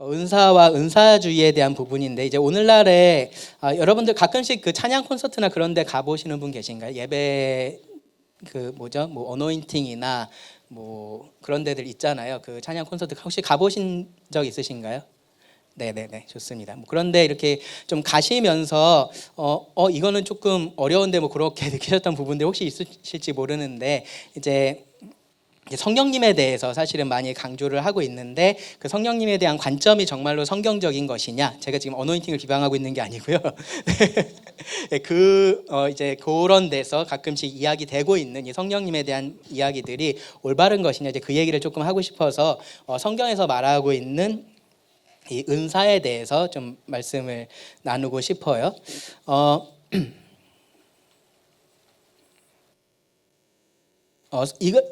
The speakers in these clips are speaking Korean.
은사와 은사주의에 대한 부분인데 이제 오늘날에 여러분들 가끔씩 그 찬양 콘서트나 그런 데 가보시는 분 계신가요? 예배 뭐 어노인팅이나 뭐 그런 데들 있잖아요. 그 찬양 콘서트 혹시 가보신 적 있으신가요? 네네네, 좋습니다. 뭐 그런데 이렇게 좀 가시면서 이거는 조금 어려운데 뭐 그렇게 느끼셨던 부분들 혹시 있으실지 모르는데 이제 성령님에 대해서 사실은 많이 강조를 하고 있는데 그 성령님에 대한 관점이 정말로 성경적인 것이냐? 제가 지금 어노인팅을 비방하고 있는 게 아니고요. 이제 그런 데서 가끔씩 이야기되고 있는 이 성령님에 대한 이야기들이 올바른 것이냐? 이제 그 얘기를 조금 하고 싶어서 성경에서 말하고 있는 이 은사에 대해서 좀 말씀을 나누고 싶어요.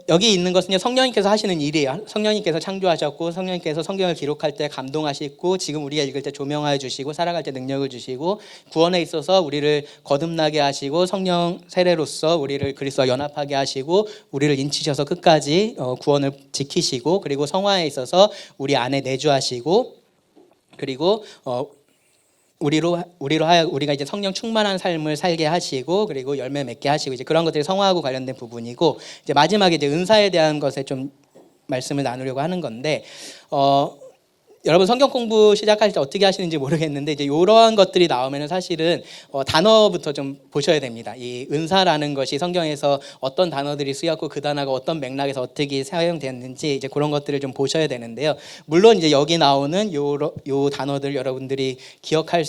여기 있는 것은 성령님께서 하시는 일이에요. 성령님께서 창조하셨고 성령님께서 성경을 기록할 때 감동하시고 지금 우리가 읽을 때 조명하여 주시고 살아갈 때 능력을 주시고 구원에 있어서 우리를 거듭나게 하시고 성령 세례로서 우리를 그리스도와 연합하게 하시고 우리를 인치셔서 끝까지 구원을 지키시고 그리고 성화에 있어서 우리 안에 내주하시고 그리고 우리가 이제 성령 충만한 삶을 살게 하시고 그리고 열매 맺게 하시고 이제 그런 것들이 성화하고 관련된 부분이고 이제 마지막에 이제 은사에 대한 것에 좀 말씀을 나누려고 하는 건데 여러분 성경 공부 시작할 때 어떻게 하시는지 모르겠는데 이제 이러한 것들이 나오면은 사실은 단어부터 좀 보셔야 됩니다. 이 은사라는 것이 성경에서 어떤 단어들이 쓰였고 그 단어가 어떤 맥락에서 어떻게 사용되었는지 이제 그런 것들을 좀 보셔야 되는데요. 물론 이제 여기 나오는 요 단어들 여러분들이 기억할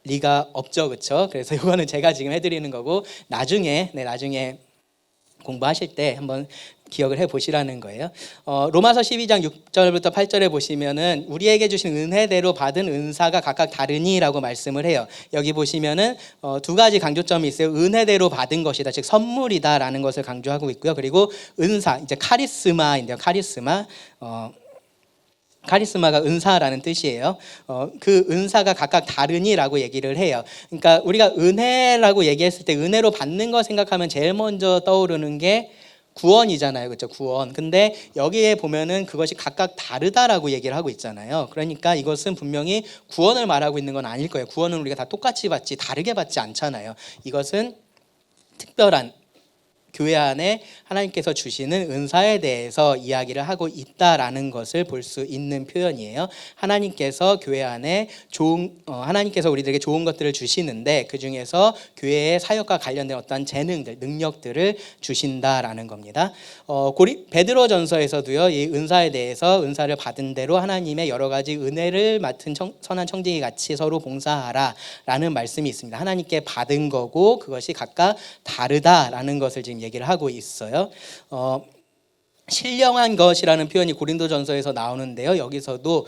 리가 없죠, 그렇죠? 그래서 이거는 제가 지금 해드리는 거고 나중에 공부하실 때 한번 기억을 해보시라는 거예요. 로마서 12장 6절부터 8절에 보시면은 우리에게 주신 은혜대로 받은 은사가 각각 다르니라고 말씀을 해요. 여기 보시면은 두 가지 강조점이 있어요. 은혜대로 받은 것이다, 즉 선물이다라는 것을 강조하고 있고요. 그리고 은사, 이제 카리스마인데요. 카리스마가 은사라는 뜻이에요. 그 은사가 각각 다르니라고 얘기를 해요. 그러니까 우리가 은혜라고 얘기했을 때 은혜로 받는 거 생각하면 제일 먼저 떠오르는 게 구원이잖아요. 그렇죠? 구원. 근데 여기에 보면은 그것이 각각 다르다라고 얘기를 하고 있잖아요. 그러니까 이것은 분명히 구원을 말하고 있는 건 아닐 거예요. 구원은 우리가 다 똑같이 받지 다르게 받지 않잖아요. 이것은 특별한 교회 안에 하나님께서 주시는 은사에 대해서 이야기를 하고 있다라는 것을 볼 수 있는 표현이에요. 하나님께서 교회 안에 하나님께서 우리들에게 좋은 것들을 주시는데 그 중에서 교회의 사역과 관련된 어떤 재능들, 능력들을 주신다라는 겁니다. 베드로전서에서도요, 이 은사에 대해서 은사를 받은 대로 하나님의 여러 가지 은혜를 맡은 선한 청지기 같이 서로 봉사하라라는 말씀이 있습니다. 하나님께 받은 거고 그것이 각각 다르다라는 것을 지금 얘기를 하고 있어요. 신령한 것이라는 표현이 고린도전서에서 나오는데요. 여기서도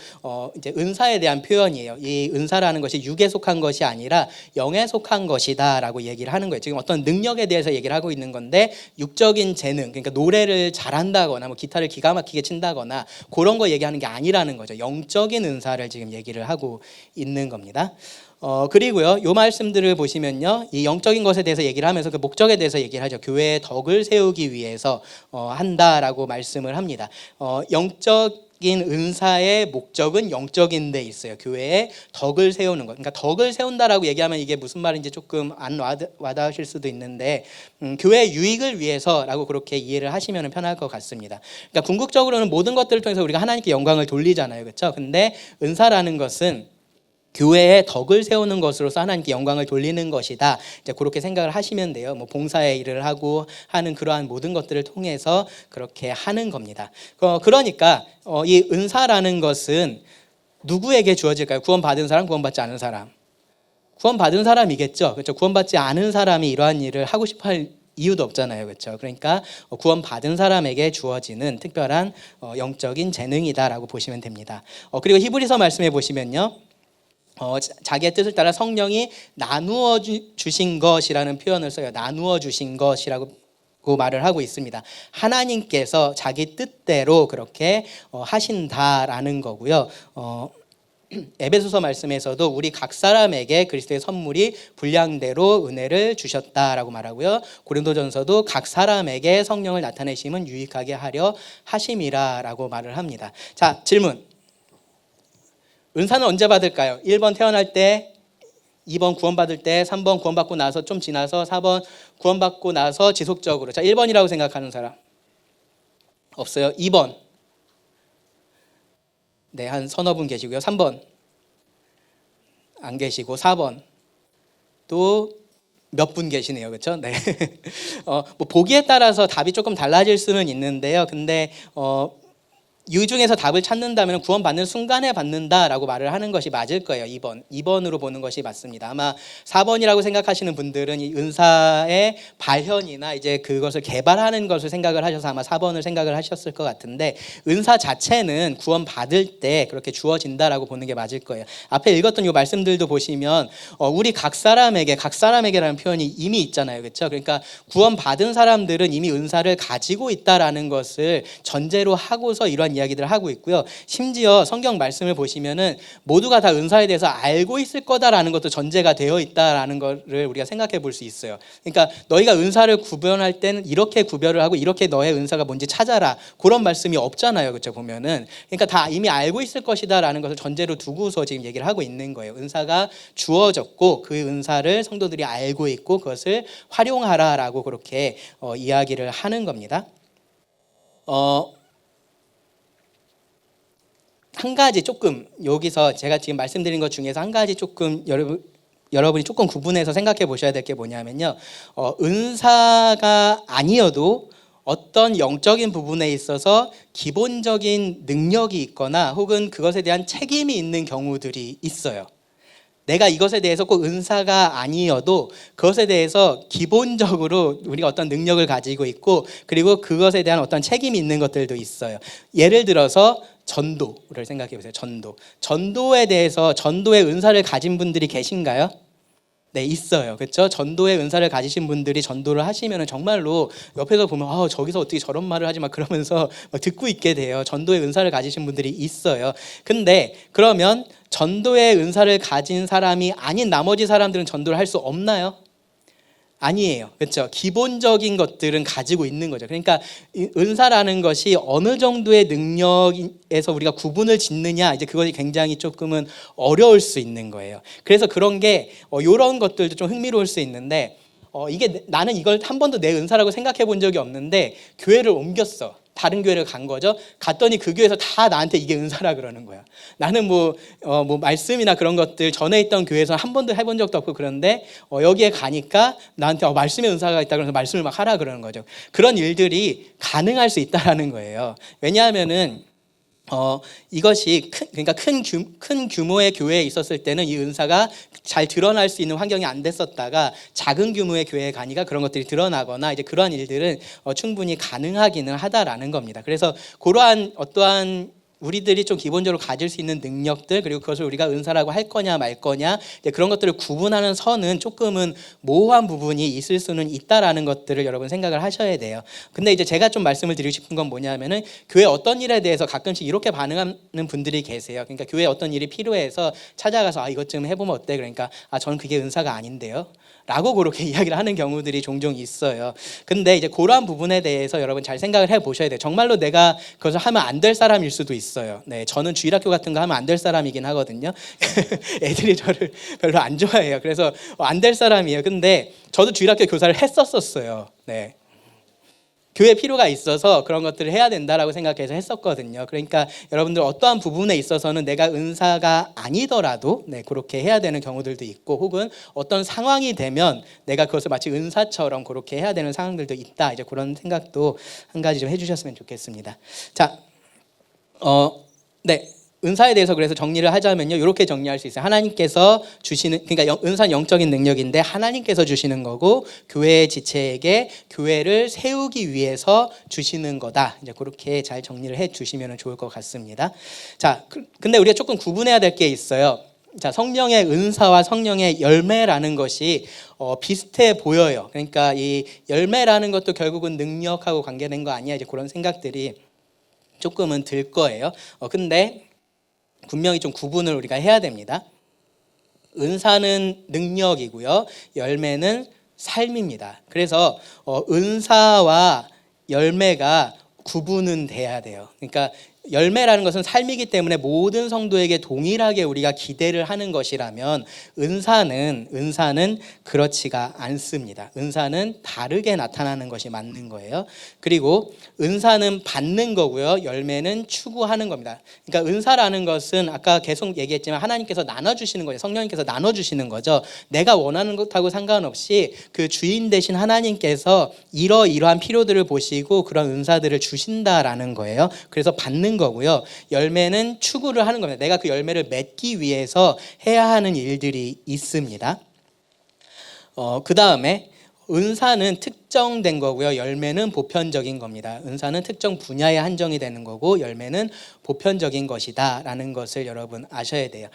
이제 은사에 대한 표현이에요. 이 은사라는 것이 육에 속한 것이 아니라 영에 속한 것이다라고 얘기를 하는 거예요. 지금 어떤 능력에 대해서 얘기를 하고 있는 건데 육적인 재능, 그러니까 노래를 잘한다거나 뭐 기타를 기가 막히게 친다거나 그런 거 얘기하는 게 아니라는 거죠. 영적인 은사를 지금 얘기를 하고 있는 겁니다. 그리고요, 요 말씀들을 보시면요, 이 영적인 것에 대해서 얘기를 하면서 그 목적에 대해서 얘기를 하죠. 교회의 덕을 세우기 위해서 한다라고 말씀을 합니다. 영적인 은사의 목적은 영적인 데 있어요. 교회의 덕을 세우는 것. 그러니까 덕을 세운다라고 얘기하면 이게 무슨 말인지 조금 안 와닿으실 수도 있는데 교회의 유익을 위해서라고 그렇게 이해를 하시면 편할 것 같습니다. 그러니까 궁극적으로는 모든 것들을 통해서 우리가 하나님께 영광을 돌리잖아요. 그렇죠? 근데 은사라는 것은 교회의 덕을 세우는 것으로서 하나님께 영광을 돌리는 것이다. 이제 그렇게 생각을 하시면 돼요. 뭐 봉사의 일을 하고 하는 그러한 모든 것들을 통해서 그렇게 하는 겁니다. 그러니까 이 은사라는 것은 누구에게 주어질까요? 구원받은 사람, 구원받지 않은 사람. 구원받은 사람이겠죠. 그렇죠? 구원받지 않은 사람이 이러한 일을 하고 싶어 할 이유도 없잖아요. 그렇죠? 그러니까 구원받은 사람에게 주어지는 특별한 영적인 재능이다라고 보시면 됩니다. 그리고 히브리서 말씀해 보시면요, 자기의 뜻을 따라 성령이 나누어 주신 것이라는 표현을 써요. 나누어 주신 것이라고 말을 하고 있습니다. 하나님께서 자기 뜻대로 그렇게 하신다라는 거고요. 에베소서 말씀에서도 우리 각 사람에게 그리스도의 선물이 분량대로 은혜를 주셨다라고 말하고요. 고린도전서도 각 사람에게 성령을 나타내심은 유익하게 하려 하심이라라고 말을 합니다. 자, 질문. 은사는 언제 받을까요? 1번 태어날 때, 2번 구원받을 때, 3번 구원받고 나서 좀 지나서, 4번 구원받고 나서 지속적으로. 자, 1번이라고 생각하는 사람 없어요? 2번. 네, 한 서너 분 계시고요. 3번 안 계시고, 4번 또 몇 분 계시네요. 그렇죠? 네. 뭐 보기에 따라서 답이 조금 달라질 수는 있는데요. 근데 이 중에서 답을 찾는다면 구원받는 순간에 받는다라고 말을 하는 것이 맞을 거예요. 2번으로 보는 것이 맞습니다. 아마 4번이라고 생각하시는 분들은 이 은사의 발현이나 이제 그것을 개발하는 것을 생각을 하셔서 아마 4번을 생각을 하셨을 것 같은데, 은사 자체는 구원받을 때 그렇게 주어진다라고 보는 게 맞을 거예요. 앞에 읽었던 이 말씀들도 보시면 우리 각 사람에게라는 표현이 이미 있잖아요. 그렇죠? 그러니까 구원받은 사람들은 이미 은사를 가지고 있다라는 것을 전제로 하고서 이런 이야기들을 하고 있고요. 심지어 성경 말씀을 보시면은 모두가 다 은사에 대해서 알고 있을 거다라는 것도 전제가 되어 있다라는 것을 우리가 생각해 볼 수 있어요. 그러니까 너희가 은사를 구별할 때는 이렇게 구별을 하고 이렇게 너의 은사가 뭔지 찾아라, 그런 말씀이 없잖아요. 그렇죠? 보면은. 그러니까 다 이미 알고 있을 것이다라는 것을 전제로 두고서 지금 얘기를 하고 있는 거예요. 은사가 주어졌고 그 은사를 성도들이 알고 있고 그것을 활용하라라고 그렇게 이야기를 하는 겁니다. 한 가지 조금 여기서 제가 지금 말씀드린 것 중에서 한 가지 조금 여러분이 조금 구분해서 생각해 보셔야 될 게 뭐냐면요. 은사가 아니어도 어떤 영적인 부분에 있어서 기본적인 능력이 있거나 혹은 그것에 대한 책임이 있는 경우들이 있어요. 내가 이것에 대해서 꼭 은사가 아니어도 그것에 대해서 기본적으로 우리가 어떤 능력을 가지고 있고 그리고 그것에 대한 어떤 책임이 있는 것들도 있어요. 예를 들어서 전도를 생각해 보세요. 전도에 대해서 전도의 은사를 가진 분들이 계신가요? 네, 있어요. 그렇죠? 전도의 은사를 가지신 분들이 전도를 하시면 정말로 옆에서 보면 저기서 어떻게 저런 말을 하지 막 그러면서 듣고 있게 돼요. 전도의 은사를 가지신 분들이 있어요. 근데 그러면 전도의 은사를 가진 사람이 아닌 나머지 사람들은 전도를 할 수 없나요? 아니에요. 그렇죠? 기본적인 것들은 가지고 있는 거죠. 그러니까 은사라는 것이 어느 정도의 능력에서 우리가 구분을 짓느냐, 이제 그것이 굉장히 조금은 어려울 수 있는 거예요. 그래서 그런 게 이런 것들도 좀 흥미로울 수 있는데 이게 나는 이걸 한 번도 내 은사라고 생각해 본 적이 없는데 교회를 옮겼어. 다른 교회를 간 거죠. 갔더니 그 교회에서 다 나한테 이게 은사라 그러는 거야. 나는 뭐 말씀이나 그런 것들 전에 있던 교회에서 한 번도 해본 적도 없고 그런데 여기에 가니까 나한테 말씀의 은사가 있다 그래서 말씀을 막 하라 그러는 거죠. 그런 일들이 가능할 수 있다라는 거예요. 왜냐하면은 이것이 그러니까 큰 규모의 교회에 있었을 때는 이 은사가 잘 드러날 수 있는 환경이 안 됐었다가 작은 규모의 교회에 가니까 그런 것들이 드러나거나 이제 그러한 일들은 충분히 가능하기는 하다라는 겁니다. 그래서 그러한 어떠한 우리들이 좀 기본적으로 가질 수 있는 능력들 그리고 그것을 우리가 은사라고 할 거냐 말 거냐 그런 것들을 구분하는 선은 조금은 모호한 부분이 있을 수는 있다라는 것들을 여러분 생각을 하셔야 돼요. 근데 이제 제가 좀 말씀을 드리고 싶은 건 뭐냐면은 교회 어떤 일에 대해서 가끔씩 이렇게 반응하는 분들이 계세요. 그러니까 교회 어떤 일이 필요해서 찾아가서 이것 좀 해보면 어때? 그러니까 저는 그게 은사가 아닌데요. 라고 그렇게 이야기를 하는 경우들이 종종 있어요. 근데 이제 그러한 부분에 대해서 여러분 잘 생각을 해 보셔야 돼요. 정말로 내가 그것을 하면 안 될 사람일 수도 있어요. 네, 저는 주일학교 같은 거 하면 안 될 사람이긴 하거든요. 애들이 저를 별로 안 좋아해요. 그래서 안 될 사람이에요. 근데 저도 주일학교 교사를 했었어요. 네. 교회 필요가 있어서 그런 것들을 해야 된다라고 생각해서 했었거든요. 그러니까 여러분들 어떠한 부분에 있어서는 내가 은사가 아니더라도 그렇게 해야 되는 경우들도 있고 혹은 어떤 상황이 되면 내가 그것을 마치 은사처럼 그렇게 해야 되는 상황들도 있다. 이제 그런 생각도 한 가지 좀 해주셨으면 좋겠습니다. 자, 네. 은사에 대해서 그래서 정리를 하자면요, 이렇게 정리할 수 있어요. 하나님께서 주시는, 그러니까 은사는 영적인 능력인데 하나님께서 주시는 거고 교회의 지체에게 교회를 세우기 위해서 주시는 거다. 이제 그렇게 잘 정리를 해 주시면 좋을 것 같습니다. 자, 근데 우리가 조금 구분해야 될 게 있어요. 자, 성령의 은사와 성령의 열매라는 것이 비슷해 보여요. 그러니까 이 열매라는 것도 결국은 능력하고 관계된 거 아니야? 이제 그런 생각들이 조금은 들 거예요. 근데 분명히 좀 구분을 우리가 해야 됩니다. 은사는 능력이고요. 열매는 삶입니다. 그래서 은사와 열매가 구분은 돼야 돼요. 그러니까 열매라는 것은 삶이기 때문에 모든 성도에게 동일하게 우리가 기대를 하는 것이라면 은사는 그렇지가 않습니다. 은사는 다르게 나타나는 것이 맞는 거예요. 그리고 은사는 받는 거고요. 열매는 추구하는 겁니다. 그러니까 은사라는 것은 아까 계속 얘기했지만 하나님께서 나눠주시는 거예요. 성령님께서 나눠주시는 거죠. 내가 원하는 것하고 상관없이 그 주인 되신 하나님께서 이러이러한 필요들을 보시고 그런 은사들을 주신다라는 거예요. 그래서 받는 거고요. 열매는 추구를 하는 겁니다. 내가 그 열매를 맺기 위해서 해야 하는 일들이 있습니다. 그 다음에 은사는 특정된 거고요. 열매는 보편적인 겁니다. 은사는 특정 분야에 한정이 되는 거고 열매는 보편적인 것이다 라는 것을 여러분 아셔야 돼요.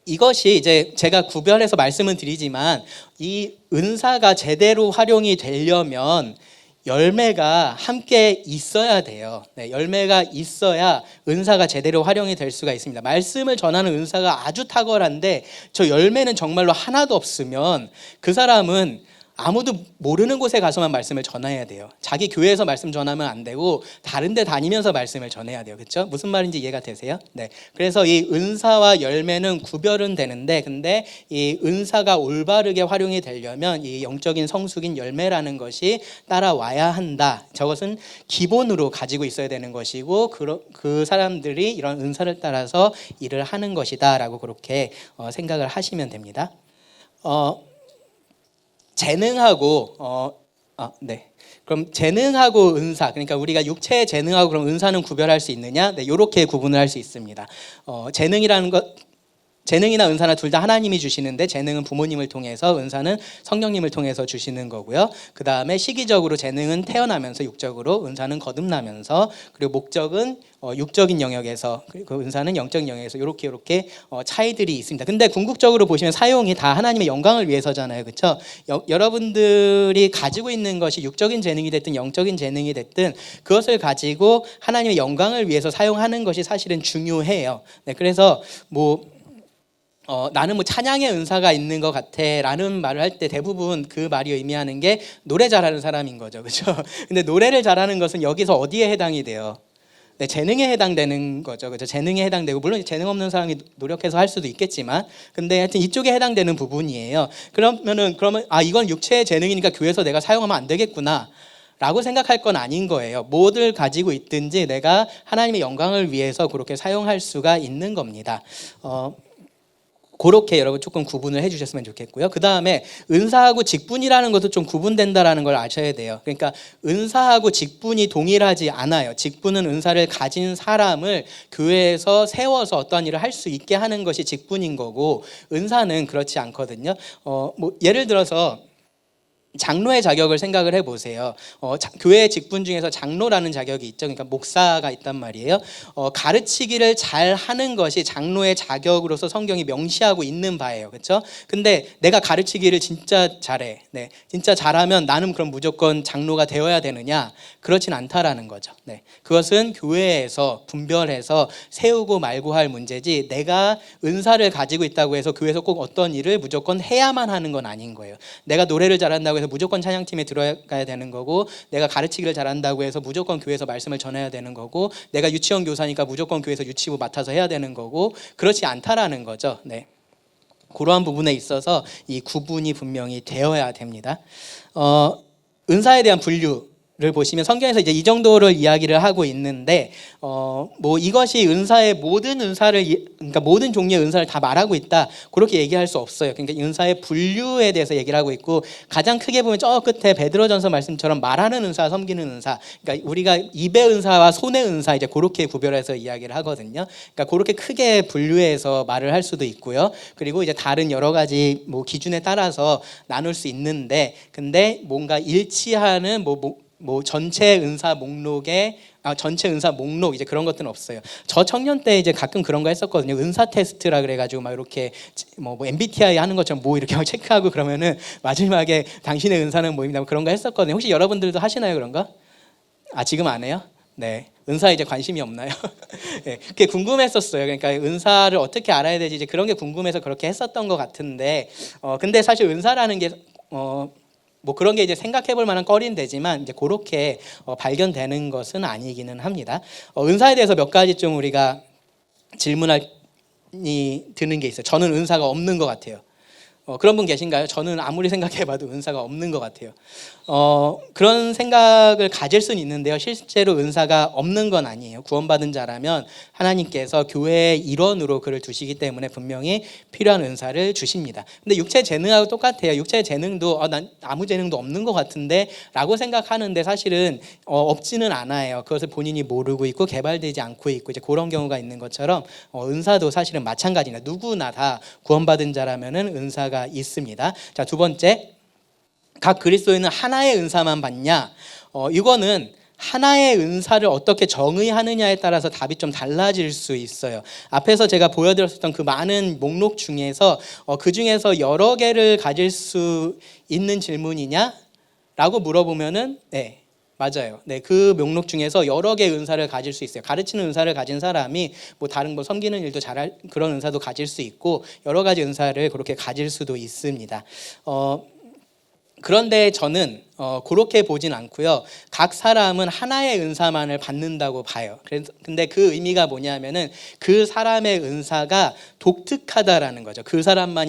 이것이 이제 제가 구별해서 말씀을 드리지만 이 은사가 제대로 활용이 되려면 열매가 함께 있어야 돼요. 네, 열매가 있어야 은사가 제대로 활용이 될 수가 있습니다. 말씀을 전하는 은사가 아주 탁월한데 저 열매는 정말로 하나도 없으면 그 사람은 아무도 모르는 곳에 가서만 말씀을 전해야 돼요. 자기 교회에서 말씀 전하면 안 되고 다른 데 다니면서 말씀을 전해야 돼요. 그렇죠? 무슨 말인지 이해가 되세요? 네. 그래서 이 은사와 열매는 구별은 되는데 근데 이 은사가 올바르게 활용이 되려면 이 영적인 성숙인 열매라는 것이 따라와야 한다. 저것은 기본으로 가지고 있어야 되는 것이고 그 사람들이 이런 은사를 따라서 일을 하는 것이다라고 그렇게 생각을 하시면 됩니다. 재능하고 네. 그럼 재능하고 은사, 그러니까 우리가 육체의 재능하고 그럼 은사는 구별할 수 있느냐? 네, 이렇게 구분을 할 수 있습니다. 재능이라는 것, 재능이나 은사나 둘 다 하나님이 주시는데 재능은 부모님을 통해서 은사는 성령님을 통해서 주시는 거고요. 그 다음에 시기적으로 재능은 태어나면서 육적으로, 은사는 거듭나면서, 그리고 목적은 육적인 영역에서, 그리고 은사는 영적인 영역에서 이렇게 차이들이 있습니다. 근데 궁극적으로 보시면 사용이 다 하나님의 영광을 위해서잖아요, 그렇죠? 여러분들이 가지고 있는 것이 육적인 재능이 됐든 영적인 재능이 됐든 그것을 가지고 하나님의 영광을 위해서 사용하는 것이 사실은 중요해요. 네, 그래서 나는 찬양의 은사가 있는 것 같아 라는 말을 할 때 대부분 그 말이 의미하는 게 노래 잘하는 사람인 거죠. 그렇죠? 근데 노래를 잘하는 것은 여기서 어디에 해당이 돼요? 네, 재능에 해당되는 거죠. 그렇죠? 재능에 해당되고 물론 재능 없는 사람이 노력해서 할 수도 있겠지만 근데 하여튼 이쪽에 해당되는 부분이에요. 그러면 이건 육체의 재능이니까 교회에서 내가 사용하면 안 되겠구나 라고 생각할 건 아닌 거예요. 뭐를 가지고 있든지 내가 하나님의 영광을 위해서 그렇게 사용할 수가 있는 겁니다. 그렇게 여러분 조금 구분을 해주셨으면 좋겠고요. 그 다음에 은사하고 직분이라는 것도 좀 구분된다라는 걸 아셔야 돼요. 그러니까 은사하고 직분이 동일하지 않아요. 직분은 은사를 가진 사람을 교회에서 세워서 어떠한 일을 할 수 있게 하는 것이 직분인 거고 은사는 그렇지 않거든요. 예를 들어서 장로의 자격을 생각을 해보세요. 교회 직분 중에서 장로라는 자격이 있죠. 그러니까 목사가 있단 말이에요. 가르치기를 잘 하는 것이 장로의 자격으로서 성경이 명시하고 있는 바예요. 그렇죠? 근데 내가 가르치기를 진짜 잘해. 네, 진짜 잘하면 나는 그럼 무조건 장로가 되어야 되느냐? 그렇진 않다라는 거죠. 네, 그것은 교회에서 분별해서 세우고 말고 할 문제지 내가 은사를 가지고 있다고 해서 교회에서 꼭 어떤 일을 무조건 해야만 하는 건 아닌 거예요. 내가 노래를 잘한다고 해서 무조건 찬양팀에 들어가야 되는 거고 내가 가르치기를 잘한다고 해서 무조건 교회에서 말씀을 전해야 되는 거고 내가 유치원 교사니까 무조건 교회에서 유치부 맡아서 해야 되는 거고 그렇지 않다라는 거죠. 네. 그러한 부분에 있어서 이 구분이 분명히 되어야 됩니다. 은사에 대한 분류를 보시면 성경에서 이제 이 정도를 이야기를 하고 있는데 이것이 은사의 모든 은사를 그러니까 모든 종류의 은사를 다 말하고 있다 그렇게 얘기할 수 없어요. 그러니까 은사의 분류에 대해서 얘기를 하고 있고 가장 크게 보면 저 끝에 베드로전서 말씀처럼 말하는 은사, 섬기는 은사, 그러니까 우리가 입의 은사와 손의 은사 이제 그렇게 구별해서 이야기를 하거든요. 그러니까 그렇게 크게 분류해서 말을 할 수도 있고요. 그리고 이제 다른 여러 가지 기준에 따라서 나눌 수 있는데 근데 뭔가 일치하는 전체 은사 목록에 전체 은사 목록 이제 그런 것들은 없어요. 저 청년 때 이제 가끔 그런 거 했었거든요. 은사 테스트라 그래가지고 막 이렇게 MBTI 하는 것처럼 이렇게 체크하고 그러면은 마지막에 당신의 은사는 뭐입니다. 그런 거 했었거든요. 혹시 여러분들도 하시나요 그런 거? 지금 안 해요? 네. 은사 이제 관심이 없나요? 네, 그게 궁금했었어요. 그러니까 은사를 어떻게 알아야 되지 이제 그런 게 궁금해서 그렇게 했었던 것 같은데 근데 사실 은사라는 게 뭐 그런 게 이제 생각해볼 만한 거리는 되지만 이제 그렇게 발견되는 것은 아니기는 합니다. 은사에 대해서 몇 가지 좀 우리가 질문이 드는 게 있어요. 저는 은사가 없는 것 같아요. 그런 분 계신가요? 저는 아무리 생각해봐도 은사가 없는 것 같아요. 그런 생각을 가질 수는 있는데요. 실제로 은사가 없는 건 아니에요. 구원받은 자라면 하나님께서 교회의 일원으로 그를 두시기 때문에 분명히 필요한 은사를 주십니다. 근데 육체 재능하고 똑같아요. 육체 재능도 난 아무 재능도 없는 것 같은데 라고 생각하는데 사실은 없지는 않아요. 그것을 본인이 모르고 있고 개발되지 않고 있고 이제 그런 경우가 있는 것처럼 은사도 사실은 마찬가지입니다. 누구나 다 구원받은 자라면은 은사가 있습니다. 자, 두 번째, 각 그리스도인은 하나의 은사만 받냐? 이거는 하나의 은사를 어떻게 정의하느냐에 따라서 답이 좀 달라질 수 있어요. 앞에서 제가 보여드렸었던 그 많은 목록 중에서 그 중에서 여러 개를 가질 수 있는 질문이냐? 라고 물어보면은 네, 맞아요. 네, 그 목록 중에서 여러 개의 은사를 가질 수 있어요. 가르치는 은사를 가진 사람이 뭐 다른 뭐 섬기는 일도 잘할 그런 은사도 가질 수 있고 여러 가지 은사를 그렇게 가질 수도 있습니다. 그런데 저는 그렇게 보진 않고요. 각 사람은 하나의 은사만을 받는다고 봐요. 근데 그 의미가 뭐냐면은 그 사람의 은사가 독특하다라는 거죠. 그 사람만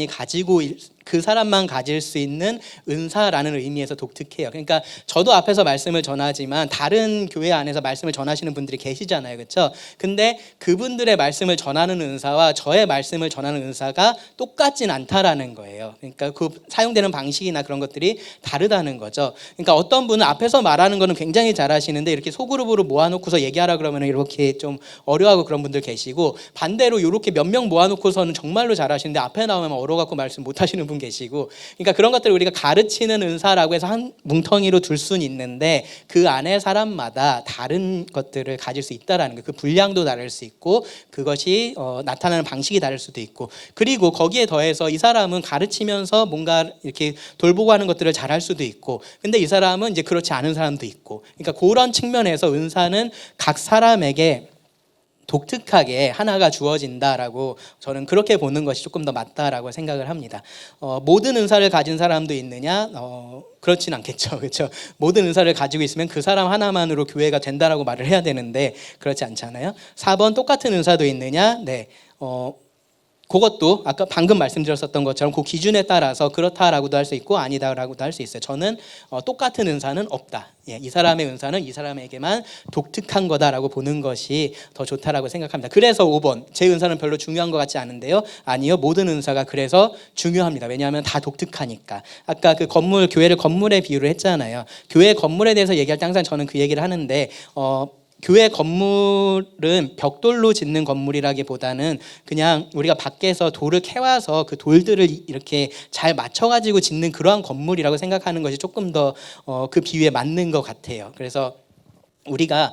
가질 수 있는 은사라는 의미에서 독특해요. 그러니까 저도 앞에서 말씀을 전하지만 다른 교회 안에서 말씀을 전하시는 분들이 계시잖아요. 그렇죠? 근데 그분들의 말씀을 전하는 은사와 저의 말씀을 전하는 은사가 똑같진 않다라는 거예요. 그러니까 그 사용되는 방식이나 그런 것들이 다르다는 거죠. 그러니까 어떤 분은 앞에서 말하는 거는 굉장히 잘하시는데 이렇게 소그룹으로 모아놓고서 얘기하라 그러면 이렇게 좀 어려워하고 그런 분들 계시고, 반대로 이렇게 몇 명 모아놓고서는 정말로 잘하시는데 앞에 나오면 어려워갖고 말씀 못하시는 분 계시고, 그러니까 그런 것들을 우리가 가르치는 은사라고 해서 한 뭉텅이로 둘 수는 있는데 그 안에 사람마다 다른 것들을 가질 수 있다라는 거예요. 그 분량도 다를 수 있고 그것이 나타나는 방식이 다를 수도 있고, 그리고 거기에 더해서 이 사람은 가르치면서 뭔가 이렇게 돌보고 하는 것들을 잘할 수도 있고, 근데 이 사람은 이제 그렇지 않은 사람도 있고, 그러니까 그런 측면에서 은사는 각 사람에게 독특하게 하나가 주어진다라고 저는 그렇게 보는 것이 조금 더 맞다라고 생각을 합니다. 모든 은사를 가진 사람도 있느냐? 그렇진 않겠죠. 그렇죠? 모든 은사를 가지고 있으면 그 사람 하나만으로 교회가 된다라고 말을 해야 되는데 그렇지 않잖아요. 4번 똑같은 은사도 있느냐? 네. 그것도 아까 방금 말씀드렸었던 것처럼 그 기준에 따라서 그렇다라고도 할 수 있고 아니다라고도 할 수 있어요. 저는 똑같은 은사는 없다. 이 사람의 은사는 이 사람에게만 독특한 거다라고 보는 것이 더 좋다라고 생각합니다. 그래서 5번, 제 은사는 별로 중요한 것 같지 않은데요. 아니요, 모든 은사가 그래서 중요합니다. 왜냐하면 다 독특하니까. 아까 그 교회를 건물에 비유를 했잖아요. 교회 건물에 대해서 얘기할 때 항상 저는 그 얘기를 하는데 교회 건물은 벽돌로 짓는 건물이라기보다는 그냥 우리가 밖에서 돌을 캐와서 그 돌들을 이렇게 잘 맞춰가지고 짓는 그러한 건물이라고 생각하는 것이 조금 더 그 비유에 맞는 것 같아요. 그래서 우리가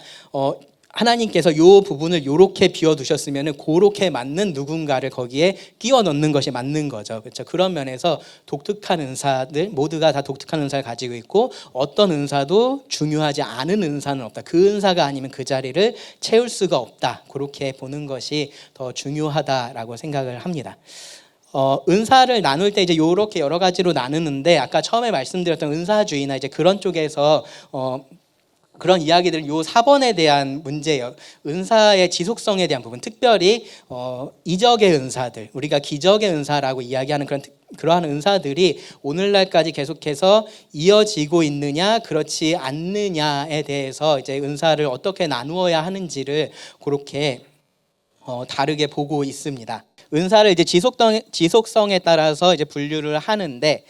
하나님께서 이 부분을 이렇게 비워두셨으면 그렇게 맞는 누군가를 거기에 끼워 넣는 것이 맞는 거죠. 그렇죠? 그런 면에서 독특한 은사들 모두가 다 독특한 은사를 가지고 있고 어떤 은사도 중요하지 않은 은사는 없다. 그 은사가 아니면 그 자리를 채울 수가 없다. 그렇게 보는 것이 더 중요하다라고 생각을 합니다. 은사를 나눌 때 이제 이렇게 여러 가지로 나누는데 아까 처음에 말씀드렸던 은사주의나 이제 그런 쪽에서 그런 이야기들은 요 4번에 대한 문제예요. 은사의 지속성에 대한 부분, 특별히 이적의 은사들, 우리가 기적의 은사라고 이야기하는 그러한 은사들이 오늘날까지 계속해서 이어지고 있느냐, 그렇지 않느냐에 대해서 이제 은사를 어떻게 나누어야 하는지를 그렇게 다르게 보고 있습니다. 은사를 이제 지속성에 따라서 이제 분류를 하는데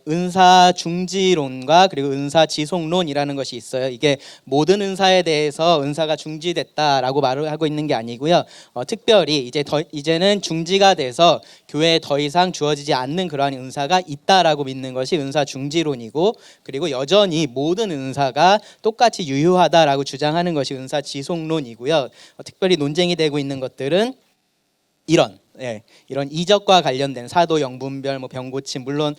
은사 중지론과 그리고 은사 지속론이라는 것이 있어요. 이게 모든 은사에 대해서 은사가 중지됐다라고 말을 하고 있는 게 아니고요. 특별히 이제는 중지가 돼서 교회에 더 이상 주어지지 않는 그러한 은사가 있다라고 믿는 것이 은사 중지론이고, 그리고 여전히 모든 은사가 똑같이 유효하다라고 주장하는 것이 은사 지속론이고요. 특별히 논쟁이 되고 있는 것들은 이런 이적과 관련된 사도, 영분별, 병 고침, 물론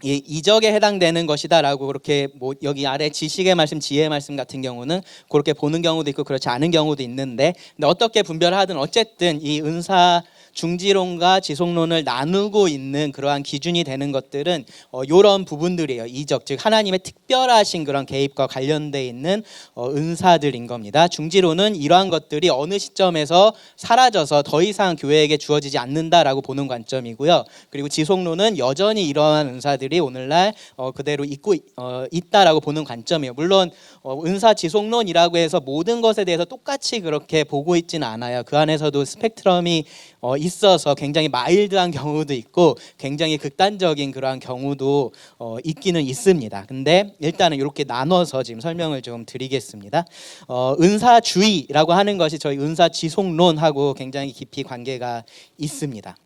이적에 해당되는 것이다라고 그렇게 여기 아래 지식의 말씀, 지혜의 말씀 같은 경우는 그렇게 보는 경우도 있고 그렇지 않은 경우도 있는데, 근데 어떻게 분별하든 어쨌든 이 은사 중지론과 지속론을 나누고 있는 그러한 기준이 되는 것들은 이런 부분들이에요. 이적, 즉 하나님의 특별하신 그런 개입과 관련돼 있는 은사들인 겁니다. 중지론은 이러한 것들이 어느 시점에서 사라져서 더 이상 교회에게 주어지지 않는다라고 보는 관점이고요. 그리고 지속론은 여전히 이러한 은사들이 오늘날 그대로 있다라고 보는 관점이에요. 물론 은사 지속론이라고 해서 모든 것에 대해서 똑같이 그렇게 보고 있지는 않아요. 그 안에서도 스펙트럼이 있어서 굉장히 마일드한 경우도 있고 굉장히 극단적인 그러한 경우도 있기는 있습니다. 근데 일단은 이렇게 나눠서 지금 설명을 좀 드리겠습니다. 은사주의라고 하는 것이 저희 은사 지속론하고 굉장히 깊이 관계가 있습니다.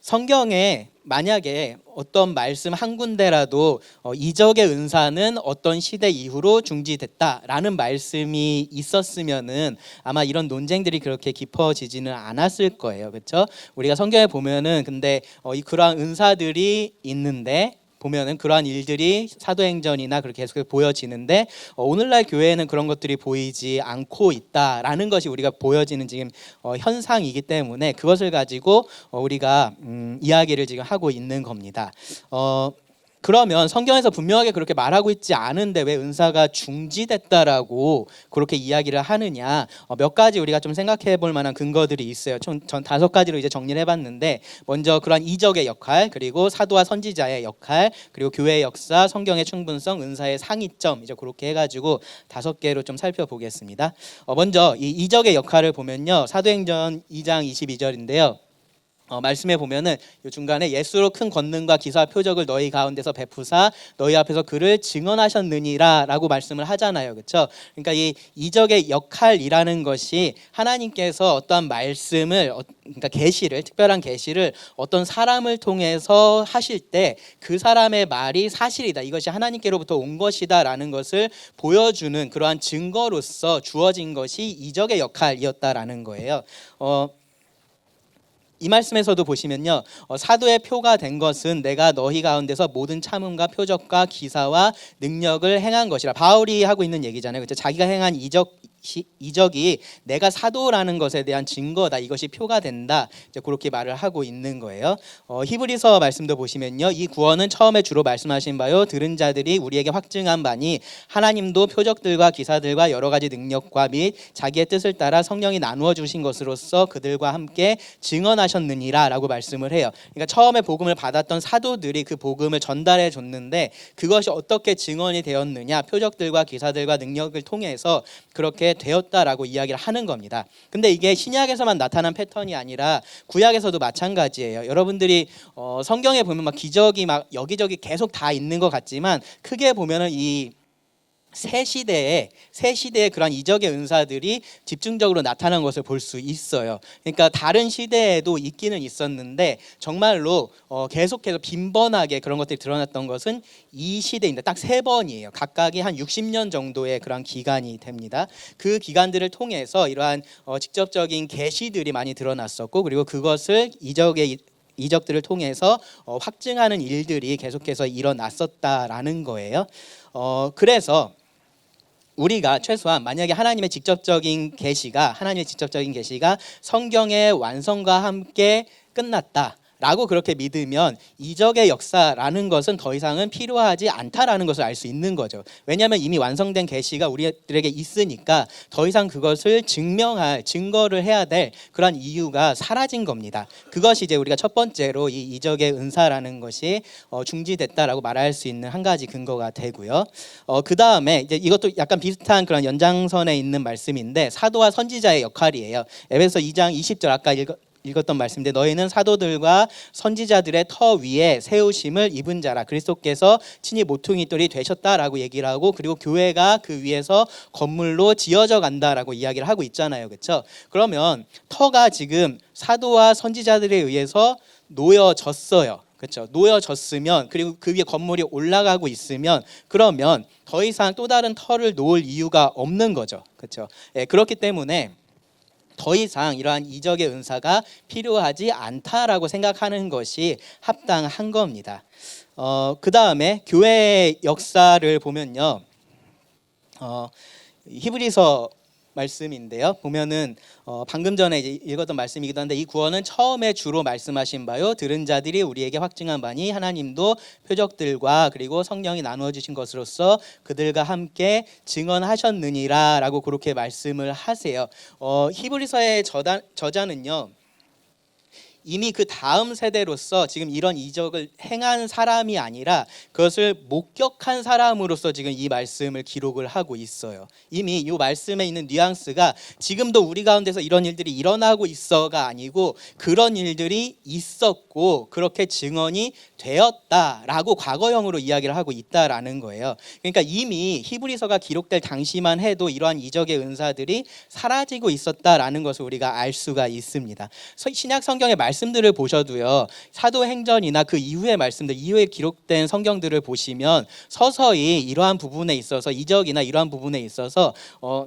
성경에 만약에 어떤 말씀 한 군데라도 이적의 은사는 어떤 시대 이후로 중지됐다라는 말씀이 있었으면은 아마 이런 논쟁들이 그렇게 깊어지지는 않았을 거예요. 그렇죠? 우리가 성경에 보면은 근데 그러한 은사들이 있는데 보면은 그러한 일들이 사도행전이나 그렇게 계속 보여지는데 오늘날 교회에는 그런 것들이 보이지 않고 있다라는 것이 우리가 보여지는 지금 현상이기 때문에 그것을 가지고 우리가 이야기를 지금 하고 있는 겁니다. 그러면 성경에서 분명하게 그렇게 말하고 있지 않은데 왜 은사가 중지됐다라고 그렇게 이야기를 하느냐? 몇 가지 우리가 좀 생각해 볼 만한 근거들이 있어요. 전 5가지로 이제 정리를 해봤는데 먼저 그러한 이적의 역할, 그리고 사도와 선지자의 역할, 그리고 교회의 역사, 성경의 충분성, 은사의 상이점 이제 그렇게 해가지고 5개로 좀 살펴보겠습니다. 먼저 이 이적의 역할을 보면요, 사도행전 2장 22절인데요. 말씀해 보면은 이 중간에 예수로 큰 권능과 기사와 표적을 너희 가운데서 베푸사 너희 앞에서 그를 증언하셨느니라라고 말씀을 하잖아요. 그렇죠? 그러니까 이 이적의 역할이라는 것이 하나님께서 어떠한 말씀을 그러니까 계시를 특별한 계시를 어떤 사람을 통해서 하실 때 그 사람의 말이 사실이다. 이것이 하나님께로부터 온 것이다라는 것을 보여주는 그러한 증거로서 주어진 것이 이적의 역할이었다라는 거예요. 이 말씀에서도 보시면요, 사도의 표가 된 것은 내가 너희 가운데서 모든 참음과 표적과 기사와 능력을 행한 것이라. 바울이 하고 있는 얘기잖아요. 그렇죠? 자기가 행한 이적이 내가 사도라는 것에 대한 증거다. 이것이 표가 된다. 이제 그렇게 말을 하고 있는 거예요. 히브리서 말씀도 보시면요, 이 구원은 처음에 주로 말씀하신 바요 들은 자들이 우리에게 확증한 바니 하나님도 표적들과 기사들과 여러 가지 능력과 및 자기의 뜻을 따라 성령이 나누어 주신 것으로서 그들과 함께 증언하셨느니라라고 말씀을 해요. 그러니까 처음에 복음을 받았던 사도들이 그 복음을 전달해 줬는데 그것이 어떻게 증언이 되었느냐? 표적들과 기사들과 능력을 통해서 그렇게 되었다라고 이야기를 하는 겁니다. 근데 이게 신약에서만 나타난 패턴이 아니라 구약에서도 마찬가지예요. 여러분들이 성경에 보면 막 기적이 막 여기저기 계속 다 있는 것 같지만 크게 보면은 이 새 시대에 그런 이적의 은사들이 집중적으로 나타난 것을 볼 수 있어요. 그러니까 다른 시대에도 있기는 있었는데 정말로 계속해서 빈번하게 그런 것들이 드러났던 것은 이 시대입니다. 딱 3번이에요. 각각이 한 60년 정도의 그런 기간이 됩니다. 그 기간들을 통해서 이러한 직접적인 계시들이 많이 드러났었고, 그리고 그것을 이적들을 통해서 확증하는 일들이 계속해서 일어났었다라는 거예요. 그래서 우리가 최소한 만약에 하나님의 직접적인 계시가 성경의 완성과 함께 끝났다라고 그렇게 믿으면 이적의 역사라는 것은 더 이상은 필요하지 않다라는 것을 알 수 있는 거죠. 왜냐하면 이미 완성된 계시가 우리들에게 있으니까 더 이상 그것을 증거를 해야 될 그런 이유가 사라진 겁니다. 그것이 이제 우리가 첫 번째로 이 이적의 은사라는 것이 중지됐다라고 말할 수 있는 한 가지 근거가 되고요. 그 다음에 이제 이것도 약간 비슷한 그런 연장선에 있는 말씀인데 사도와 선지자의 역할이에요. 에베소 2장 20절 아까 읽었던 말씀인데 너희는 사도들과 선지자들의 터 위에 세우심을 입은 자라. 그리스도께서 친히 모퉁이돌이 되셨다라고 얘기를 하고, 그리고 교회가 그 위에서 건물로 지어져 간다라고 이야기를 하고 있잖아요. 그렇죠? 그러면 터가 지금 사도와 선지자들에 의해서 놓여졌어요. 그렇죠? 놓여졌으면, 그리고 그 위에 건물이 올라가고 있으면 그러면 더 이상 또 다른 터를 놓을 이유가 없는 거죠. 그렇죠? 그렇기 때문에 더 이상 이러한 이적의 은사가 필요하지 않다라고 생각하는 것이 합당한 겁니다. 그 다음에 교회의 역사를 보면요, 히브리서 말씀인데요. 보면은 방금 전에 이제 읽었던 말씀이기도 한데 이 구원은 처음에 주로 말씀하신 바요 들은 자들이 우리에게 확증한 바니 하나님도 표적들과 그리고 성령이 나누어 주신 것으로서 그들과 함께 증언하셨느니라라고 그렇게 말씀을 하세요. 히브리서의 저자는요. 이미 그 다음 세대로서 지금 이런 이적을 행한 사람이 아니라 그것을 목격한 사람으로서 지금 이 말씀을 기록을 하고 있어요. 이미 이 말씀에 있는 뉘앙스가 지금도 우리 가운데서 이런 일들이 일어나고 있어가 아니고 그런 일들이 있었고 그렇게 증언이 되었다라고 과거형으로 이야기를 하고 있다라는 거예요. 그러니까 이미 히브리서가 기록될 당시만 해도 이러한 이적의 은사들이 사라지고 있었다라는 것을 우리가 알 수가 있습니다. 신약 성경의 말씀들을 보셔도요, 사도행전이나 그 이후의 말씀들, 이후에 기록된 성경들을 보시면 서서히 이러한 부분에 있어서 이적이나 이러한 부분에 있어서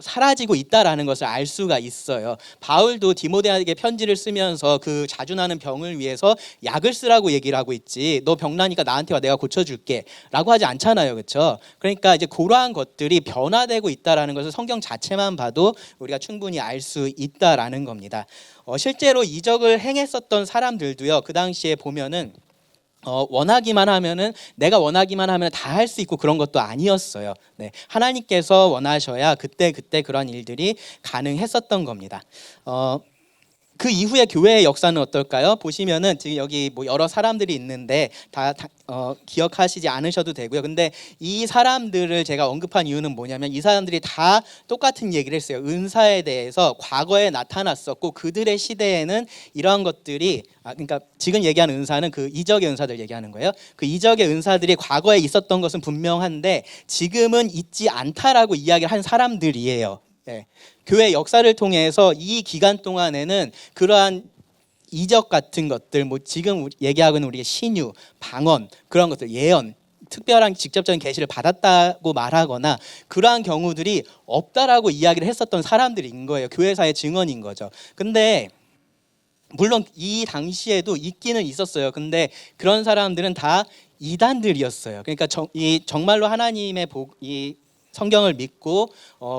사라지고 있다라는 것을 알 수가 있어요. 바울도 디모데에게 편지를 쓰면서 그 자주 나는 병을 위해서 약을 쓰라고 얘기를 하고 있지, 너 병나니까 나한테 와 내가 고쳐줄게 라고 하지 않잖아요. 그렇죠? 그러니까 이제 그러한 것들이 변화되고 있다라는 것을 성경 자체만 봐도 우리가 충분히 알 수 있다라는 겁니다. 실제로 이적을 행했었던 사람들도요, 그 당시에 보면은 원하기만 하면은 내가 원하기만 하면 다 할 수 있고 그런 것도 아니었어요. 네, 하나님께서 원하셔야 그때 그런 일들이 가능했었던 겁니다. 그 이후에 교회의 역사는 어떨까요? 보시면은 지금 여기 뭐 여러 사람들이 있는데 다 기억하시지 않으셔도 되고요. 근데 이 사람들을 제가 언급한 이유는 뭐냐면 이 사람들이 다 똑같은 얘기를 했어요. 은사에 대해서 과거에 나타났었고 그들의 시대에는 이러한 것들이 그러니까 지금 얘기하는 은사는 그 이적의 은사들 얘기하는 거예요. 그 이적의 은사들이 과거에 있었던 것은 분명한데 지금은 있지 않다라고 이야기를 한 사람들이에요. 네. 교회 역사를 통해서 이 기간 동안에는 그러한 이적 같은 것들, 뭐 지금 얘기하고 있는 우리의 신유, 방언, 그런 것들, 예언, 특별한 직접적인 계시를 받았다고 말하거나 그러한 경우들이 없다라고 이야기를 했었던 사람들인 거예요. 교회사의 증언인 거죠. 근데 물론 이 당시에도 있기는 있었어요. 근데 그런 사람들은 다 이단들이었어요. 그러니까 정말로 하나님의 이 성경을 믿고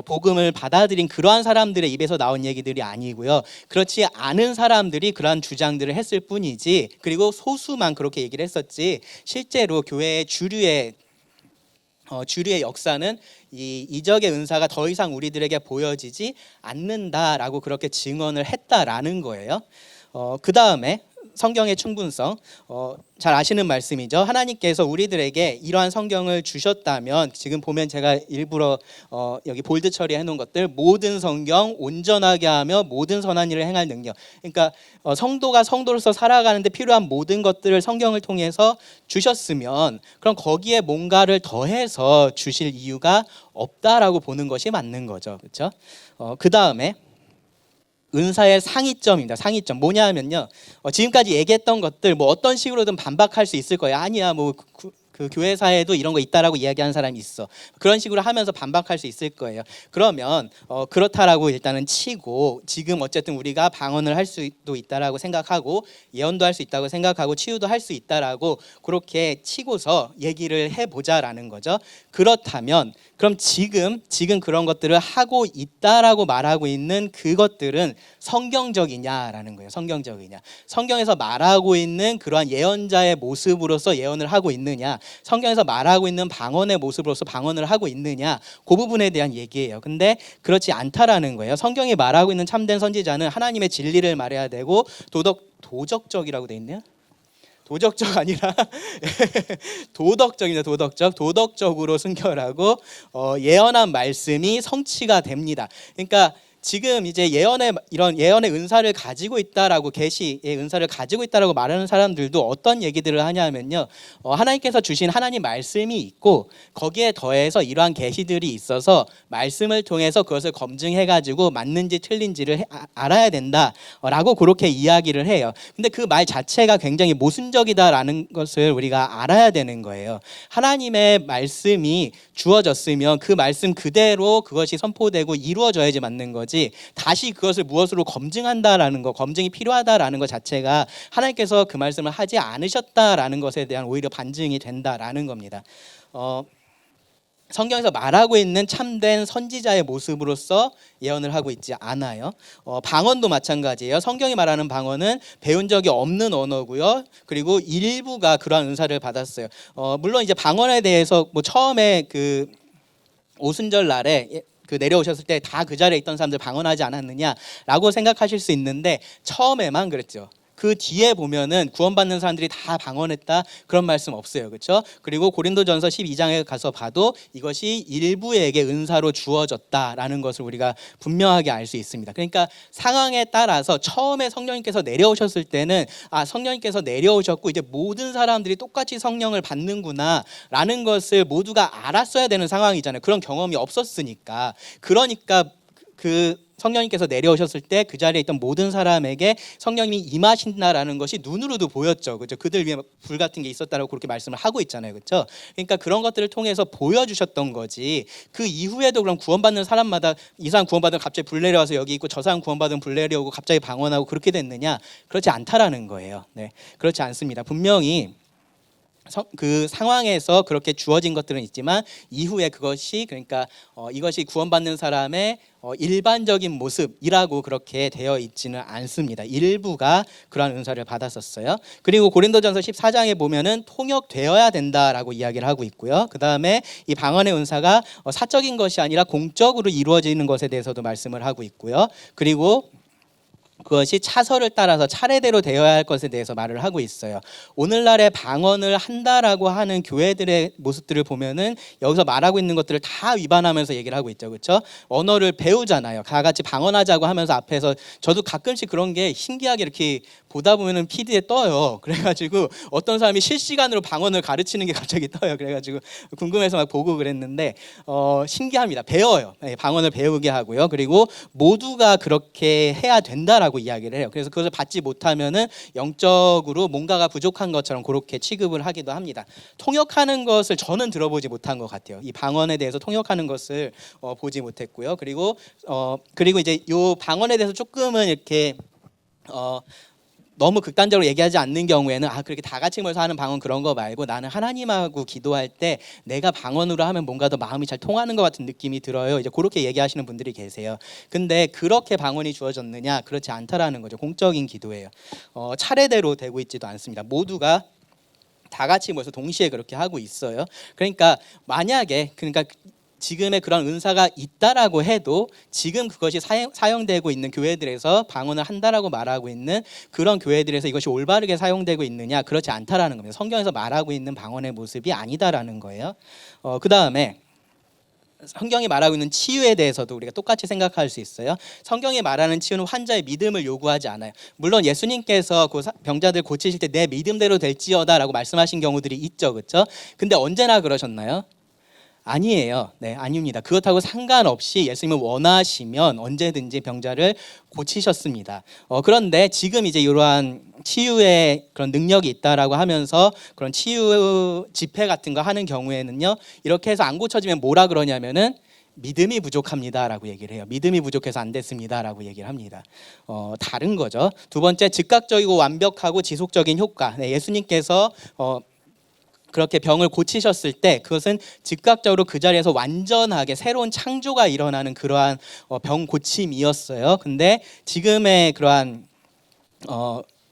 복음을 받아들인 그러한 사람들의 입에서 나온 얘기들이 아니고요. 그렇지 않은 사람들이 그러한 주장들을 했을 뿐이지, 그리고 소수만 그렇게 얘기를 했었지 실제로 교회의 주류의 역사는 이 이적의 은사가 더 이상 우리들에게 보여지지 않는다라고 그렇게 증언을 했다라는 거예요. 그 다음에 성경의 충분성, 잘 아시는 말씀이죠. 하나님께서 우리들에게 이러한 성경을 주셨다면 지금 보면 제가 일부러 여기 볼드 처리해 놓은 것들, 모든 성경 온전하게 하며 모든 선한 일을 행할 능력. 그러니까 성도가 성도로서 살아가는데 필요한 모든 것들을 성경을 통해서 주셨으면 그럼 거기에 뭔가를 더해서 주실 이유가 없다라고 보는 것이 맞는 거죠. 그렇죠? 그 다음에 은사의 상위점입니다. 상위점 뭐냐 하면요, 지금까지 얘기했던 것들 뭐 어떤 식으로든 반박할 수 있을 거예요. 아니야, 뭐 그 교회사에도 이런 거 있다라고 이야기하는 사람이 있어. 그런 식으로 하면서 반박할 수 있을 거예요. 그러면 그렇다라고 일단은 치고, 지금 어쨌든 우리가 방언을 할 수도 있다라고 생각하고 예언도 할 수 있다고 생각하고 치유도 할 수 있다라고 그렇게 치고서 얘기를 해보자라는 거죠. 그렇다면 그럼 지금 그런 것들을 하고 있다라고 말하고 있는 그것들은 성경적이냐라는 거예요. 성경적이냐, 성경에서 말하고 있는 그러한 예언자의 모습으로서 예언을 하고 있느냐, 성경에서 말하고 있는 방언의 모습으로서 방언을 하고 있느냐, 그 부분에 대한 얘기예요. 근데 그렇지 않다라는 거예요. 성경이 말하고 있는 참된 선지자는 하나님의 진리를 말해야 되고 도덕적이라고 돼 있네요. 도적적 아니라 도덕적입니다. 도덕적으로 순결하고 예언한 말씀이 성취가 됩니다. 그러니까 지금 이제 이런 예언의 은사를 가지고 있다라고, 계시의 은사를 가지고 있다라고 말하는 사람들도 어떤 얘기들을 하냐면요, 하나님께서 주신 하나님 말씀이 있고 거기에 더해서 이러한 계시들이 있어서 말씀을 통해서 그것을 검증해가지고 맞는지 틀린지를 알아야 된다라고 그렇게 이야기를 해요. 근데 그 말 자체가 굉장히 모순적이다라는 것을 우리가 알아야 되는 거예요. 하나님의 말씀이 주어졌으면 그 말씀 그대로 그것이 선포되고 이루어져야지 맞는 거지, 다시 그것을 무엇으로 검증한다라는 거, 검증이 필요하다라는 것 자체가 하나님께서 그 말씀을 하지 않으셨다라는 것에 대한 오히려 반증이 된다라는 겁니다. 성경에서 말하고 있는 참된 선지자의 모습으로서 예언을 하고 있지 않아요. 방언도 마찬가지예요. 성경이 말하는 방언은 배운 적이 없는 언어고요. 그리고 일부가 그러한 은사를 받았어요. 물론 이제 방언에 대해서 뭐 처음에 그 오순절 날에 그 내려오셨을 때 다 그 자리에 있던 사람들 방언하지 않았느냐라고 생각하실 수 있는데 처음에만 그랬죠. 그 뒤에 보면은 구원받는 사람들이 다 방언했다 그런 말씀 없어요. 그렇죠? 그리고 고린도전서 12장에 가서 봐도 이것이 일부에게 은사로 주어졌다라는 것을 우리가 분명하게 알 수 있습니다. 그러니까 상황에 따라서 처음에 성령님께서 내려오셨을 때는 성령님께서 내려오셨고 이제 모든 사람들이 똑같이 성령을 받는구나라는 것을 모두가 알았어야 되는 상황이잖아요. 그런 경험이 없었으니까. 그러니까 그 성령님께서 내려오셨을 때 그 자리에 있던 모든 사람에게 성령님이 임하신다라는 것이 눈으로도 보였죠. 그렇죠? 그들 위에 불 같은 게 있었다라고 그렇게 말씀을 하고 있잖아요. 그렇죠? 그러니까 그런 것들을 통해서 보여주셨던 거지. 그 이후에도 그럼 구원받는 사람마다 이 사람 구원받으면 갑자기 불 내려와서 여기 있고 저 사람 구원받으면 불 내려오고 갑자기 방언하고 그렇게 됐느냐? 그렇지 않다라는 거예요. 네, 그렇지 않습니다. 분명히 그 상황에서 그렇게 주어진 것들은 있지만 이후에 그것이 그러니까 이것이 구원받는 사람의 일반적인 모습이라고 그렇게 되어 있지는 않습니다. 일부가 그러한 은사를 받았었어요. 그리고 고린도전서 14장에 보면은 통역되어야 된다라고 이야기를 하고 있고요. 그 다음에 이 방언의 은사가 사적인 것이 아니라 공적으로 이루어지는 것에 대해서도 말씀을 하고 있고요. 그리고 그것이 차서를 따라서 차례대로 되어야 할 것에 대해서 말을 하고 있어요. 오늘날의 방언을 한다라고 하는 교회들의 모습들을 보면은 여기서 말하고 있는 것들을 다 위반하면서 얘기를 하고 있죠. 그렇죠? 언어를 배우잖아요. 다 같이 방언하자고 하면서 앞에서 저도 가끔씩 그런 게 신기하게 이렇게 보다 보면은 피드에 떠요. 그래가지고 어떤 사람이 실시간으로 방언을 가르치는 게 갑자기 떠요. 그래가지고 궁금해서 막 보고 그랬는데 신기합니다. 배워요. 방언을 배우게 하고요. 그리고 모두가 그렇게 해야 된다라고 이야기를 해요. 그래서 그것을 받지 못하면은 영적으로 뭔가가 부족한 것처럼 그렇게 취급을 하기도 합니다. 통역하는 것을 저는 들어보지 못한 것 같아요. 이 방언에 대해서 통역하는 것을 보지 못했고요. 그리고 이제 요 방언에 대해서 조금은 이렇게 너무 극단적으로 얘기하지 않는 경우에는 그렇게 다 같이 모여서 하는 방언 그런 거 말고 나는 하나님하고 기도할 때 내가 방언으로 하면 뭔가 더 마음이 잘 통하는 것 같은 느낌이 들어요. 이제 그렇게 얘기하시는 분들이 계세요. 근데 그렇게 방언이 주어졌느냐? 그렇지 않다라는 거죠. 공적인 기도예요. 차례대로 되고 있지도 않습니다. 모두가 다 같이 모여서 동시에 그렇게 하고 있어요. 그러니까 만약에 지금의 그런 은사가 있다라고 해도 지금 그것이 사용되고 있는 교회들에서 방언을 한다라고 말하고 있는 그런 교회들에서 이것이 올바르게 사용되고 있느냐? 그렇지 않다라는 겁니다. 성경에서 말하고 있는 방언의 모습이 아니다라는 거예요. 그 다음에 성경이 말하고 있는 치유에 대해서도 우리가 똑같이 생각할 수 있어요. 성경이 말하는 치유는 환자의 믿음을 요구하지 않아요. 물론 예수님께서 그 병자들 고치실 때 내 믿음대로 될지어다라고 말씀하신 경우들이 있죠. 그렇죠? 근데 언제나 그러셨나요? 아니에요. 네, 아닙니다. 그렇다고 상관없이 예수님은 원하시면 언제든지 병자를 고치셨습니다. 그런데 지금 이제 이러한 치유의 그런 능력이 있다라고 하면서 그런 치유 집회 같은 거 하는 경우에는요, 이렇게 해서 안 고쳐지면 뭐라 그러냐면은 믿음이 부족합니다라고 얘기를 해요. 믿음이 부족해서 안 됐습니다라고 얘기를 합니다. 다른 거죠. 두 번째, 즉각적이고 완벽하고 지속적인 효과. 네, 예수님께서 그렇게 병을 고치셨을 때 그것은 즉각적으로 그 자리에서 완전하게 새로운 창조가 일어나는 그러한 병 고침이었어요. 근데 지금의 그러한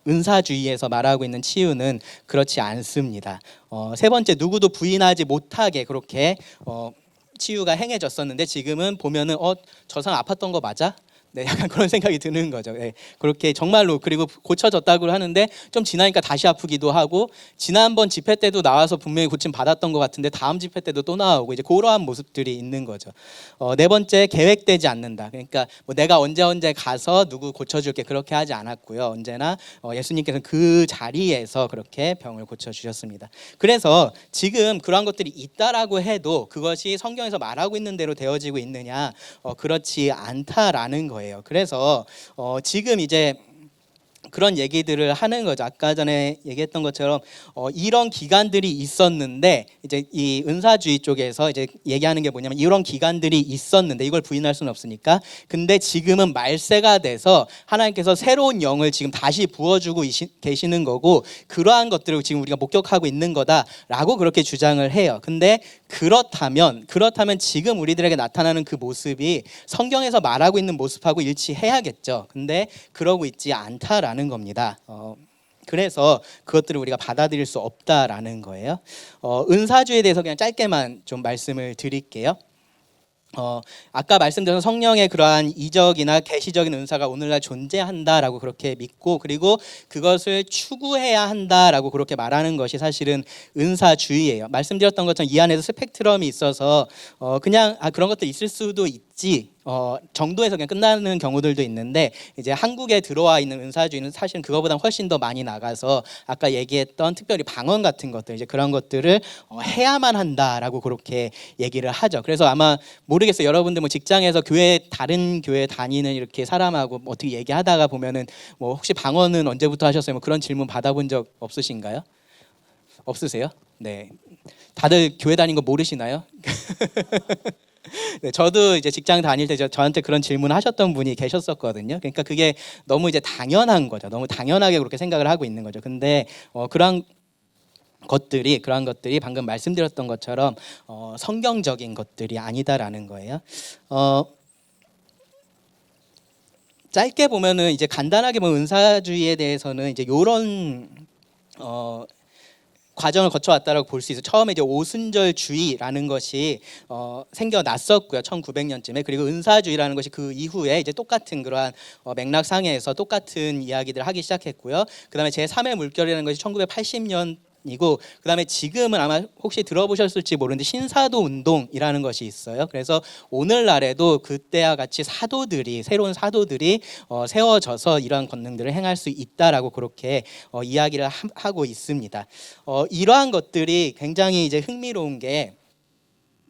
은사주의에서 말하고 있는 치유는 그렇지 않습니다. 세 번째, 누구도 부인하지 못하게 그렇게 치유가 행해졌었는데 지금은 보면은 저 사람 아팠던 거 맞아? 네, 약간 그런 생각이 드는 거죠. 네, 그렇게 정말로 그리고 고쳐졌다고 하는데 좀 지나니까 다시 아프기도 하고 지난번 집회 때도 나와서 분명히 고침 받았던 것 같은데 다음 집회 때도 또 나오고 이제 그러한 모습들이 있는 거죠. 네 번째, 계획되지 않는다. 그러니까 뭐 내가 언제 가서 누구 고쳐줄게 그렇게 하지 않았고요. 언제나 예수님께서는 그 자리에서 그렇게 병을 고쳐주셨습니다. 그래서 지금 그러한 것들이 있다라고 해도 그것이 성경에서 말하고 있는 대로 되어지고 있느냐? 그렇지 않다라는 거예요. 그래서 지금 이제 그런 얘기들을 하는 거죠. 아까 전에 얘기했던 것처럼 이런 기간들이 있었는데 이제 이 은사주의 쪽에서 이제 얘기하는 게 뭐냐면 이런 기간들이 있었는데 이걸 부인할 수는 없으니까 근데 지금은 말세가 돼서 하나님께서 새로운 영을 지금 다시 부어주고 계시는 거고 그러한 것들을 지금 우리가 목격하고 있는 거다라고 그렇게 주장을 해요. 근데 그렇다면 지금 우리들에게 나타나는 그 모습이 성경에서 말하고 있는 모습하고 일치해야겠죠. 근데 그러고 있지 않다라는 겁니다. 그래서 그것들을 우리가 받아들일 수 없다라는 거예요. 은사주에 대해서 그냥 짧게만 좀 말씀을 드릴게요. 아까 말씀드린 성령의 그러한 이적이나 계시적인 은사가 오늘날 존재한다라고 그렇게 믿고 그리고 그것을 추구해야 한다라고 그렇게 말하는 것이 사실은 은사주의예요. 말씀드렸던 것처럼 이 안에서 스펙트럼이 있어서 그냥 그런 것도 있을 수도 있지 정도에서 그냥 끝나는 경우들도 있는데 이제 한국에 들어와 있는 은사주의는 사실은 그거보다 훨씬 더 많이 나가서 아까 얘기했던 특별히 방언 같은 것들 이제 그런 것들을 해야만 한다라고 그렇게 얘기를 하죠. 그래서 아마 모르겠어요. 여러분들 뭐 직장에서 다른 교회 다니는 이렇게 사람하고 뭐 어떻게 얘기하다가 보면은 뭐 혹시 방언은 언제부터 하셨어요? 뭐 그런 질문 받아본 적 없으신가요? 없으세요? 네. 다들 교회 다닌 거 모르시나요? 네, 저도 이제 직장 다닐 때 저한테 그런 질문 하셨던 분이 계셨었거든요. 그러니까 그게 너무 이제 당연한 거죠. 너무 당연하게 그렇게 생각을 하고 있는 거죠. 근데 그런 것들이 방금 말씀드렸던 것처럼 성경적인 것들이 아니다라는 거예요. 짧게 보면은 이제 간단하게 보면 은사주의에 대해서는 이제 요런 과정을 거쳐왔다라고 볼 수 있어요. 처음에 이제 오순절주의라는 것이 생겨났었고요. 1900년쯤에. 그리고 은사주의라는 것이 그 이후에 이제 똑같은 그러한 맥락상에서 똑같은 이야기들을 하기 시작했고요. 그다음에 제3의 물결이라는 것이 1980년 이고 그다음에 지금은 아마 혹시 들어보셨을지 모르는데 신사도 운동이라는 것이 있어요. 그래서 오늘날에도 그때와 같이 새로운 사도들이 세워져서 이러한 권능들을 행할 수 있다라고 그렇게 이야기를 하고 있습니다. 이러한 것들이 굉장히 이제 흥미로운 게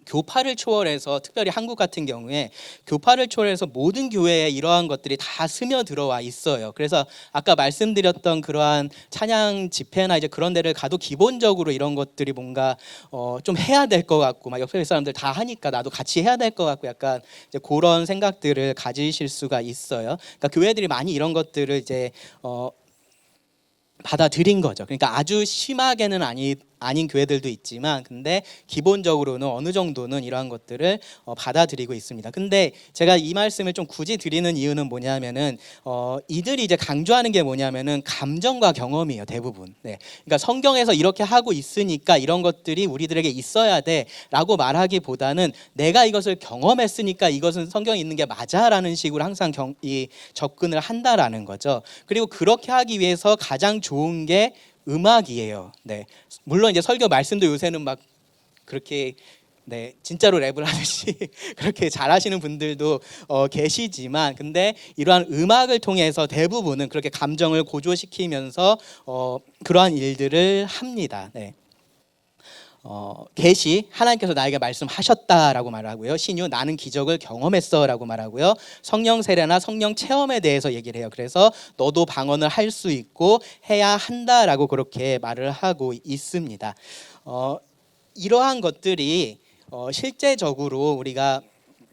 교파를 초월해서 특별히 한국 같은 경우에 교파를 초월해서 모든 교회에 이러한 것들이 다 스며 들어와 있어요. 그래서 아까 말씀드렸던 그러한 찬양 집회나 이제 그런 데를 가도 기본적으로 이런 것들이 뭔가 좀 해야 될 것 같고 막 옆에 사람들 다 하니까 나도 같이 해야 될 것 같고 약간 이제 그런 생각들을 가지실 수가 있어요. 그러니까 교회들이 많이 이런 것들을 이제 받아들인 거죠. 그러니까 아주 심하게는 아닌 교회들도 있지만 근데 기본적으로는 어느 정도는 이러한 것들을 받아들이고 있습니다. 근데 제가 이 말씀을 좀 굳이 드리는 이유는 뭐냐면은 이들이 이제 강조하는 게 뭐냐면은 감정과 경험이에요. 대부분. 네. 그러니까 성경에서 이렇게 하고 있으니까 이런 것들이 우리들에게 있어야 돼라고 말하기보다는 내가 이것을 경험했으니까 이것은 성경에 있는 게 맞아라는 식으로 항상 접근을 한다라는 거죠. 그리고 그렇게 하기 위해서 가장 좋은 게 음악이에요. 네. 물론 이제 설교 말씀도 요새는 막 그렇게 진짜로 랩을 하듯이 그렇게 잘하시는 분들도 계시지만 근데 이러한 음악을 통해서 대부분은 그렇게 감정을 고조시키면서 그러한 일들을 합니다. 네. 계시 하나님께서 나에게 말씀하셨다라고 말하고요. 신유 나는 기적을 경험했어라고 말하고요. 성령 세례나 성령 체험에 대해서 얘기를 해요. 그래서 너도 방언을 할 수 있고 해야 한다라고 그렇게 말을 하고 있습니다. 이러한 것들이 실제적으로 우리가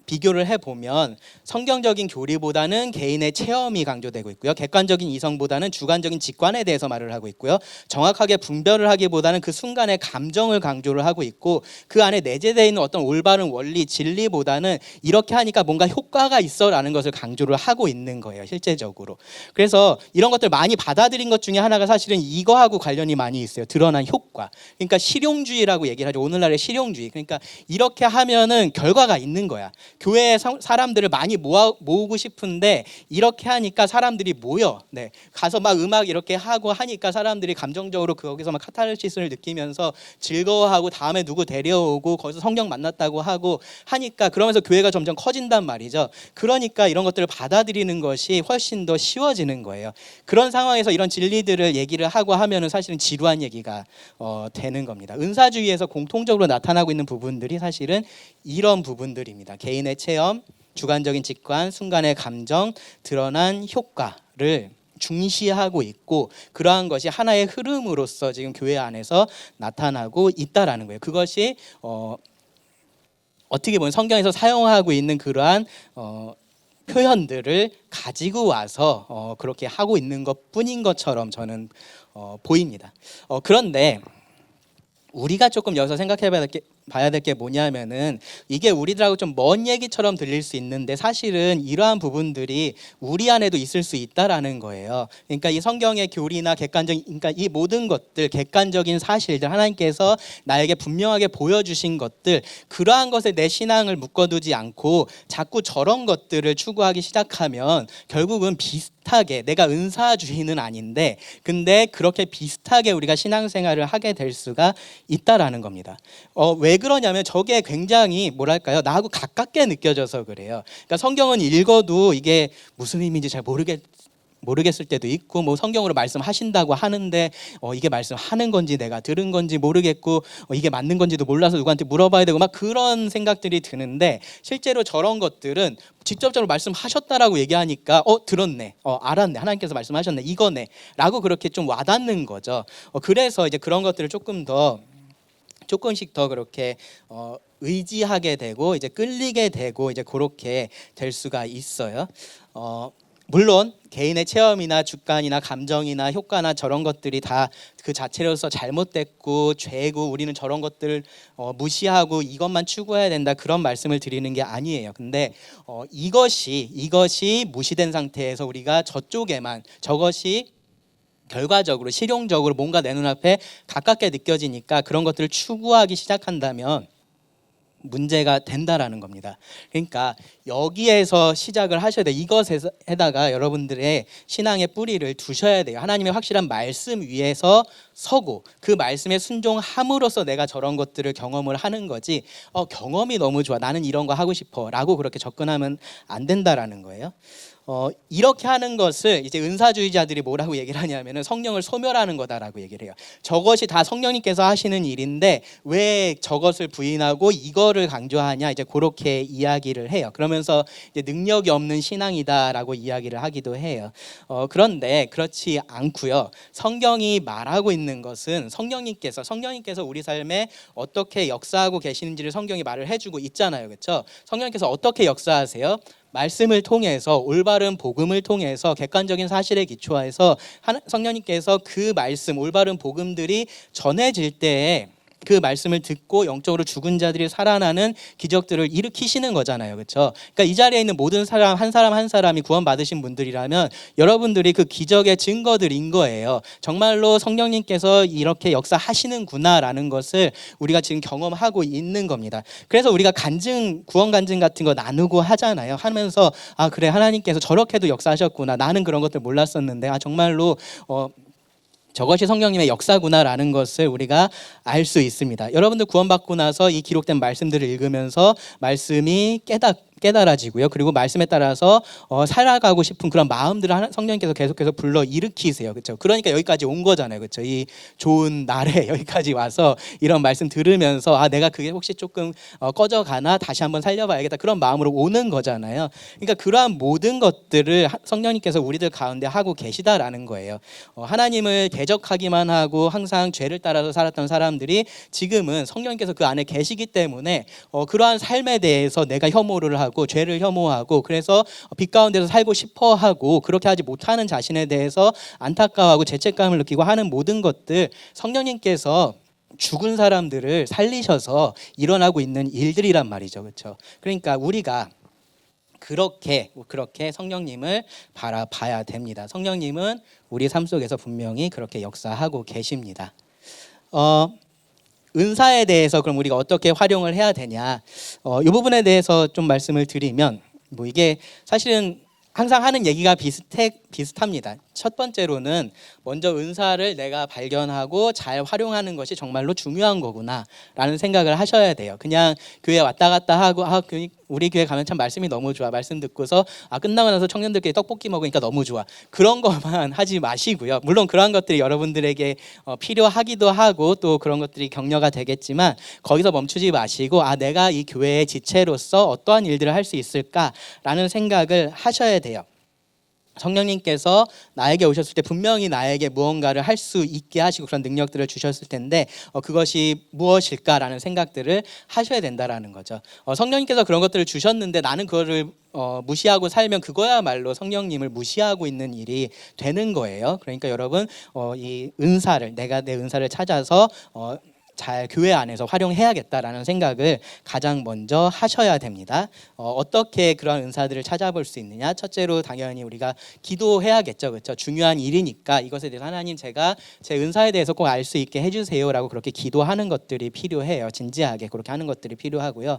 비교를 해보면 성경적인 교리보다는 개인의 체험이 강조되고 있고요. 객관적인 이성보다는 주관적인 직관에 대해서 말을 하고 있고요. 정확하게 분별을 하기보다는 그 순간의 감정을 강조를 하고 있고 그 안에 내재되어 있는 어떤 올바른 원리, 진리보다는 이렇게 하니까 뭔가 효과가 있어라는 것을 강조를 하고 있는 거예요. 실제적으로. 그래서 이런 것들 많이 받아들인 것 중에 하나가 사실은 이거하고 관련이 많이 있어요. 드러난 효과. 그러니까 실용주의라고 얘기를 하죠. 오늘날의 실용주의. 그러니까 이렇게 하면은 결과가 있는 거야. 교회에 사람들을 많이 모으고 싶은데 이렇게 하니까 사람들이 모여. 네. 가서 막 음악 이렇게 하고 하니까 사람들이 감정적으로 거기서 막 카타르시스를 느끼면서 즐거워하고 다음에 누구 데려오고 거기서 성경 만났다고 하고 하니까 그러면서 교회가 점점 커진단 말이죠. 그러니까 이런 것들을 받아들이는 것이 훨씬 더 쉬워지는 거예요. 그런 상황에서 이런 진리들을 얘기를 하고 하면은 사실은 지루한 얘기가 되는 겁니다. 은사주의에서 공통적으로 나타나고 있는 부분들이 사실은 이런 부분들입니다. 개인의 체험, 주관적인 직관, 순간의 감정, 드러난 효과를 중시하고 있고 그러한 것이 하나의 흐름으로서 지금 교회 안에서 나타나고 있다라는 거예요. 그것이 어떻게 보면 성경에서 사용하고 있는 그러한 표현들을 가지고 와서 그렇게 하고 있는 것뿐인 것처럼 저는 보입니다. 그런데 우리가 조금 여기서 봐야 될 게 뭐냐면은 이게 우리들하고 좀 먼 얘기처럼 들릴 수 있는데 사실은 이러한 부분들이 우리 안에도 있을 수 있다라는 거예요. 그러니까 이 성경의 교리나 그러니까 이 모든 것들, 객관적인 사실들, 하나님께서 나에게 분명하게 보여주신 것들, 그러한 것에 내 신앙을 묶어두지 않고 자꾸 저런 것들을 추구하기 시작하면 결국은 비슷하게, 내가 은사주의는 아닌데 근데 그렇게 비슷하게 우리가 신앙생활을 하게 될 수가 있다라는 겁니다. 왜 그러냐면 저게 굉장히 뭐랄까요, 나하고 가깝게 느껴져서 그래요. 그러니까 성경은 읽어도 이게 무슨 의미인지 잘 모르겠을 때도 있고, 뭐 성경으로 말씀하신다고 하는데 이게 말씀하는 건지 내가 들은 건지 모르겠고 이게 맞는 건지도 몰라서 누구한테 물어봐야 되고 막 그런 생각들이 드는데, 실제로 저런 것들은 직접적으로 말씀하셨다라고 얘기하니까 들었네, 알았네, 하나님께서 말씀하셨네, 이거네 라고 그렇게 좀 와닿는 거죠. 그래서 이제 그런 것들을 조금씩 더 그렇게 의지하게 되고 이제 끌리게 되고 이제 그렇게 될 수가 있어요. 물론 개인의 체험이나 주관이나 감정이나 효과나 저런 것들이 다 그 자체로서 잘못됐고 죄고 우리는 저런 것들을 무시하고 이것만 추구해야 된다, 그런 말씀을 드리는 게 아니에요. 근데 이것이 무시된 상태에서 우리가 저것이 결과적으로 실용적으로 뭔가 내 눈앞에 가깝게 느껴지니까 그런 것들을 추구하기 시작한다면 문제가 된다라는 겁니다. 그러니까 여기에서 시작을 하셔야 돼요. 이것에다가 여러분들의 신앙의 뿌리를 두셔야 돼요. 하나님의 확실한 말씀 위에서 서고 그 말씀에 순종함으로써 내가 저런 것들을 경험을 하는 거지, 경험이 너무 좋아, 나는 이런 거 하고 싶어 라고 그렇게 접근하면 안 된다라는 거예요. 이렇게 하는 것을 이제 은사주의자들이 뭐라고 얘기를 하냐면은 성령을 소멸하는 거다라고 얘기를 해요. 저것이 다 성령님께서 하시는 일인데 왜 저것을 부인하고 이거를 강조하냐, 이제 그렇게 이야기를 해요. 그러면서 이제 능력이 없는 신앙이다라고 이야기를 하기도 해요. 그런데 그렇지 않고요. 성경이 말하고 있는 것은 성령님께서 우리 삶에 어떻게 역사하고 계시는지를 성경이 말을 해주고 있잖아요, 그렇죠? 성령님께서 어떻게 역사하세요? 말씀을 통해서, 올바른 복음을 통해서, 객관적인 사실에 기초해서 성령님께서 그 말씀, 올바른 복음들이 전해질 때에 그 말씀을 듣고 영적으로 죽은 자들이 살아나는 기적들을 일으키시는 거잖아요, 그렇죠? 그러니까 이 자리에 있는 모든 사람 한 사람이 구원받으신 분들이라면 여러분들이 그 기적의 증거들인 거예요. 정말로 성령님께서 이렇게 역사하시는구나라는 것을 우리가 지금 경험하고 있는 겁니다. 그래서 우리가 구원 간증 같은 거 나누고 하잖아요. 하면서 그래, 하나님께서 저렇게도 역사하셨구나, 나는 그런 것들 몰랐었는데 정말로 저것이 성령님의 역사구나라는 것을 우리가 알 수 있습니다. 여러분들 구원받고 나서 이 기록된 말씀들을 읽으면서 말씀이 깨달아지고요. 그리고 말씀에 따라서 살아가고 싶은 그런 마음들을 성령님께서 계속해서 불러 일으키세요. 그렇죠? 그러니까 여기까지 온 거잖아요. 그렇죠? 이 좋은 날에 여기까지 와서 이런 말씀 들으면서 내가 그게 혹시 조금 꺼져가나 다시 한번 살려봐야겠다, 그런 마음으로 오는 거잖아요. 그러니까 그러한 모든 것들을 성령님께서 우리들 가운데 하고 계시다라는 거예요. 하나님을 대적하기만 하고 항상 죄를 따라서 살았던 사람들이 지금은 성령님께서 그 안에 계시기 때문에 그러한 삶에 대해서 내가 혐오를 하고 죄를 혐오하고 그래서 빛 가운데서 살고 싶어 하고 그렇게 하지 못하는 자신에 대해서 안타까워하고 죄책감을 느끼고 하는 모든 것들, 성령님께서 죽은 사람들을 살리셔서 일어나고 있는 일들이란 말이죠. 그렇죠? 그러니까 우리가 그렇게 성령님을 바라봐야 됩니다. 성령님은 우리 삶 속에서 분명히 그렇게 역사하고 계십니다. 은사에 대해서 그럼 우리가 어떻게 활용을 해야 되냐, 이 부분에 대해서 좀 말씀을 드리면, 이게 사실은 항상 하는 얘기가 비슷합니다. 첫 번째로는 먼저 은사를 내가 발견하고 잘 활용하는 것이 정말로 중요한 거구나 라는 생각을 하셔야 돼요. 그냥 교회 왔다 갔다 하고 우리 교회 가면 참 말씀이 너무 좋아, 말씀 듣고서 끝나고 나서 청년들끼리 떡볶이 먹으니까 너무 좋아, 그런 것만 하지 마시고요. 물론 그러한 것들이 여러분들에게 필요하기도 하고 또 그런 것들이 격려가 되겠지만 거기서 멈추지 마시고 내가 이 교회의 지체로서 어떠한 일들을 할 수 있을까라는 생각을 하셔야 돼요. 성령님께서 나에게 오셨을 때 분명히 나에게 무언가를 할 수 있게 하시고 그런 능력들을 주셨을 텐데 그것이 무엇일까라는 생각들을 하셔야 된다라는 거죠. 성령님께서 그런 것들을 주셨는데 나는 그거를 무시하고 살면 그거야말로 성령님을 무시하고 있는 일이 되는 거예요. 그러니까 여러분 이 은사를 내가 내 은사를 찾아서 잘 교회 안에서 활용해야겠다라는 생각을 가장 먼저 하셔야 됩니다. 어떻게 그런 은사들을 찾아볼 수 있느냐? 첫째로 당연히 우리가 기도해야겠죠, 그렇죠? 중요한 일이니까 이것에 대해서 하나님 제가 제 은사에 대해서 꼭 알 수 있게 해주세요라고 그렇게 기도하는 것들이 필요해요. 진지하게 그렇게 하는 것들이 필요하고요.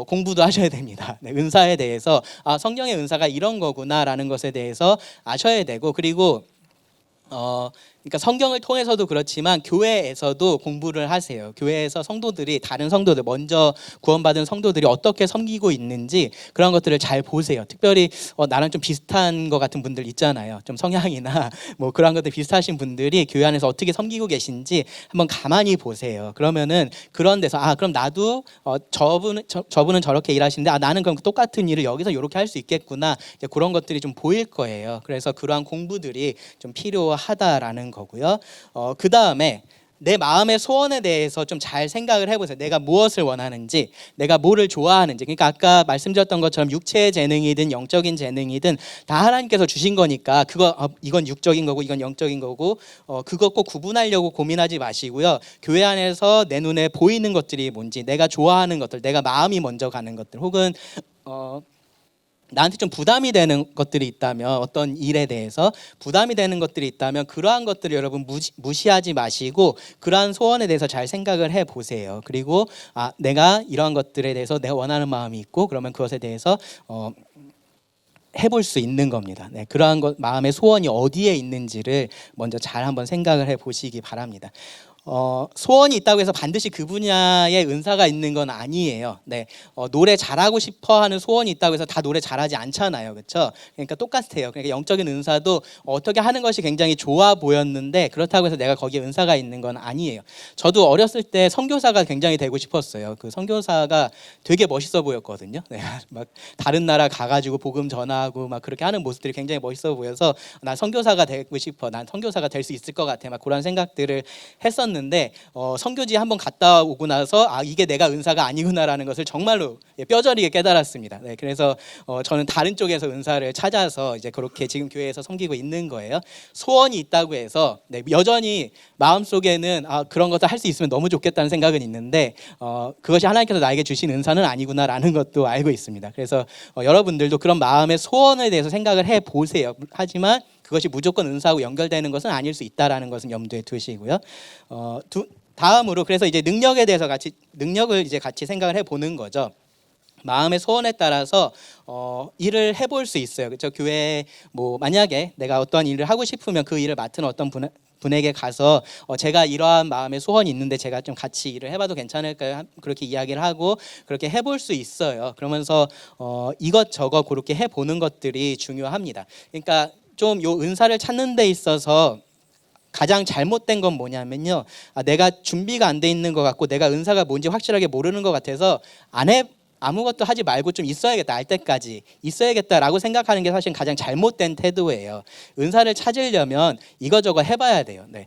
공부도 하셔야 됩니다. 네, 은사에 대해서 성령의 은사가 이런 거구나라는 것에 대해서 아셔야 되고 그리고 그러니까 성경을 통해서도 그렇지만 교회에서도 공부를 하세요. 교회에서 성도들이 다른 성도들 먼저 구원받은 성도들이 어떻게 섬기고 있는지 그런 것들을 잘 보세요. 특별히 나랑 좀 비슷한 것 같은 분들 있잖아요. 좀 성향이나 뭐 그런 것들 비슷하신 분들이 교회 안에서 어떻게 섬기고 계신지 한번 가만히 보세요. 그러면은 그런 데서 그럼 나도 저분은 저렇게 일하시는데 나는 그럼 똑같은 일을 여기서 이렇게 할 수 있겠구나. 이제 그런 것들이 좀 보일 거예요. 그래서 그러한 공부들이 좀 필요하다라는 거고요. 그 다음에 내 마음의 소원에 대해서 좀 잘 생각을 해보세요. 내가 무엇을 원하는지, 내가 뭐를 좋아하는지. 그러니까 아까 말씀드렸던 것처럼 육체의 재능이든 영적인 재능이든 다 하나님께서 주신 거니까 이건 육적인 거고 이건 영적인 거고 그거 꼭 구분하려고 고민하지 마시고요. 교회 안에서 내 눈에 보이는 것들이 뭔지, 내가 좋아하는 것들, 내가 마음이 먼저 가는 것들, 혹은 나한테 좀 부담이 되는 것들이 있다면 어떤 일에 대해서 부담이 되는 것들이 있다면 그러한 것들을 여러분 무시하지 마시고 그러한 소원에 대해서 잘 생각을 해보세요. 그리고 내가 이러한 것들에 대해서 내가 원하는 마음이 있고 그러면 그것에 대해서 해볼 수 있는 겁니다. 네, 그러한 마음의 소원이 어디에 있는지를 먼저 잘 한번 생각을 해보시기 바랍니다. 소원이 있다고 해서 반드시 그 분야의 은사가 있는 건 아니에요. 네, 노래 잘하고 싶어 하는 소원이 있다고 해서 다 노래 잘하지 않잖아요. 그렇죠? 그러니까 똑같아요. 그러니까 영적인 은사도 어떻게 하는 것이 굉장히 좋아 보였는데 그렇다고 해서 내가 거기에 은사가 있는 건 아니에요. 저도 어렸을 때 선교사가 굉장히 되고 싶었어요. 그 선교사가 되게 멋있어 보였거든요. 네, 막 다른 나라 가가지고 복음 전하고 막 그렇게 하는 모습들이 굉장히 멋있어 보여서 난 선교사가 되고 싶어. 난 선교사가 될 수 있을 것 같아. 막 그런 생각들을 했었는데 선교지 한번 갔다 오고 나서 이게 내가 은사가 아니구나라는 것을 정말로 뼈저리게 깨달았습니다. 네, 그래서 저는 다른 쪽에서 은사를 찾아서 이제 그렇게 지금 교회에서 섬기고 있는 거예요. 소원이 있다고 해서 여전히 마음속에는 그런 것을 할 수 있으면 너무 좋겠다는 생각은 있는데 그것이 하나님께서 나에게 주신 은사는 아니구나라는 것도 알고 있습니다. 그래서 여러분들도 그런 마음의 소원에 대해서 생각을 해보세요. 하지만 그것이 무조건 은사하고 연결되는 것은 아닐 수 있다라는 것은 염두에 두시고요. 다음으로 그래서 이제 능력을 이제 같이 생각을 해보는 거죠. 마음의 소원에 따라서 일을 해볼 수 있어요. 그렇죠? 교회에 만약에 내가 어떤 일을 하고 싶으면 그 일을 맡은 어떤 분에게 가서 제가 이러한 마음의 소원이 있는데 제가 좀 같이 일을 해봐도 괜찮을까요? 그렇게 이야기를 하고 그렇게 해볼 수 있어요. 그러면서 이것저것 그렇게 해보는 것들이 중요합니다. 그러니까 좀 요 은사를 찾는 데 있어서 가장 잘못된 건 뭐냐면요. 내가 준비가 안 돼 있는 것 같고 내가 은사가 뭔지 확실하게 모르는 것 같아서 아무것도 하지 말고 좀 있어야겠다, 알 때까지 있어야겠다라고 생각하는 게 사실 가장 잘못된 태도예요. 은사를 찾으려면 이거저거 해봐야 돼요. 네,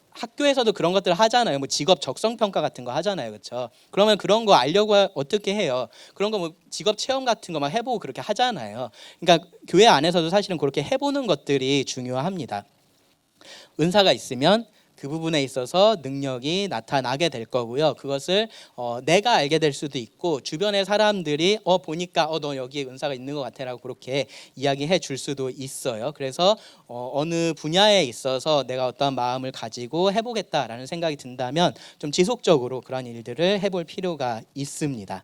학교에서도 그런 것들 하잖아요. 직업 적성 평가 같은 거 하잖아요, 그렇죠? 그러면 그런 거 알려고 어떻게 해요? 그런 거 직업 체험 같은 거 막 해보고 그렇게 하잖아요. 그러니까 교회 안에서도 사실은 그렇게 해보는 것들이 중요합니다. 은사가 있으면 그 부분에 있어서 능력이 나타나게 될 거고요. 그것을 내가 알게 될 수도 있고 주변의 사람들이 보니까 너 여기에 은사가 있는 것 같아라고 그렇게 이야기해 줄 수도 있어요. 그래서 어느 분야에 있어서 내가 어떤 마음을 가지고 해보겠다라는 생각이 든다면 좀 지속적으로 그런 일들을 해볼 필요가 있습니다.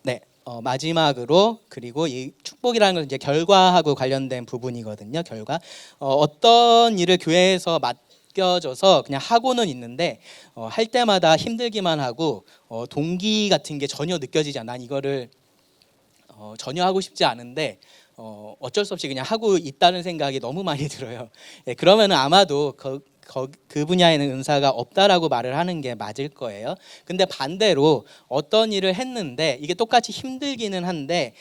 네. 마지막으로 그리고 이 축복이라는 건 이제 결과하고 관련된 부분이거든요. 결과 어떤 일을 교회에서 맡겨져서 그냥 하고는 있는데 할 때마다 힘들기만 하고 동기 같은 게 전혀 느껴지지 않아. 난 이거를 전혀 하고 싶지 않은데 어쩔 수 없이 그냥 하고 있다는 생각이 너무 많이 들어요. 그러면은 아마도 그 분야에는 은사가 없다라고 말을 하는 게 맞을 거예요. 근데 반대로 어떤 일을 했는데 이게 똑같이 힘들기는 한데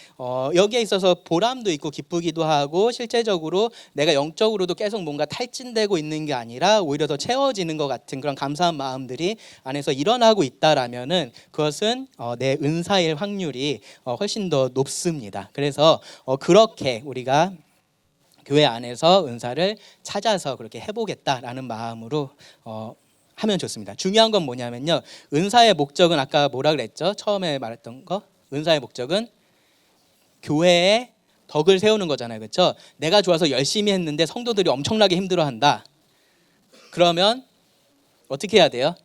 여기에 있어서 보람도 있고 기쁘기도 하고 실제적으로 내가 영적으로도 계속 뭔가 탈진되고 있는 게 아니라 오히려 더 채워지는 것 같은 그런 감사한 마음들이 안에서 일어나고 있다라면은 그것은 내 은사일 확률이 훨씬 더 높습니다. 그래서 그렇게 우리가 교회 안에서 은사를 찾아서 그렇게 해보겠다라는 마음으로 하면 좋습니다. 중요한 건 뭐냐면요, 은사의 목적은 아까 뭐라 그랬죠? 처음에 말했던 거, 은사의 목적은 교회에 덕을 세우는 거잖아요, 그렇죠? 내가 좋아서 열심히 했는데 성도들이 엄청나게 힘들어한다. 그러면 어떻게 해야 돼요?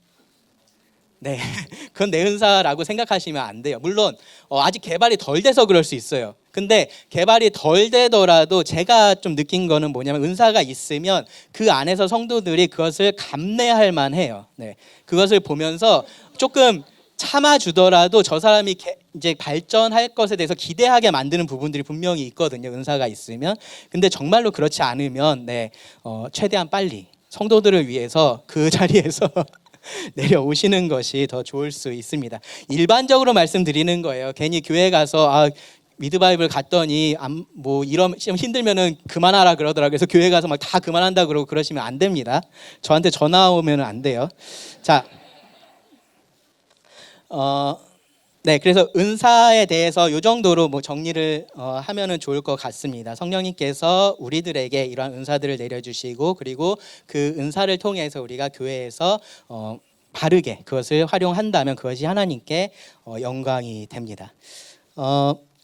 네, 그건 내 은사라고 생각하시면 안 돼요. 물론 아직 개발이 덜 돼서 그럴 수 있어요. 근데 개발이 덜 되더라도 제가 좀 느낀 거는 뭐냐면 은사가 있으면 그 안에서 성도들이 그것을 감내할 만해요. 네, 그것을 보면서 조금 참아주더라도 저 사람이 이제 발전할 것에 대해서 기대하게 만드는 부분들이 분명히 있거든요. 은사가 있으면. 근데 정말로 그렇지 않으면 최대한 빨리 성도들을 위해서 그 자리에서 내려오시는 것이 더 좋을 수 있습니다. 일반적으로 말씀드리는 거예요. 괜히 교회 가서 미드바이블 갔더니 뭐 이런 힘들면은 그만하라 그러더라고요. 그래서 교회 가서 막 다 그만한다 그러고 그러시면 안 됩니다. 저한테 전화 오면 안 돼요. 자, 네, 그래서 은사에 대해서 이 정도로 뭐 정리를 하면은 좋을 것 같습니다. 성령님께서 우리들에게 이러한 은사들을 내려주시고 그리고 그 은사를 통해서 우리가 교회에서 바르게 그것을 활용한다면 그것이 하나님께 영광이 됩니다.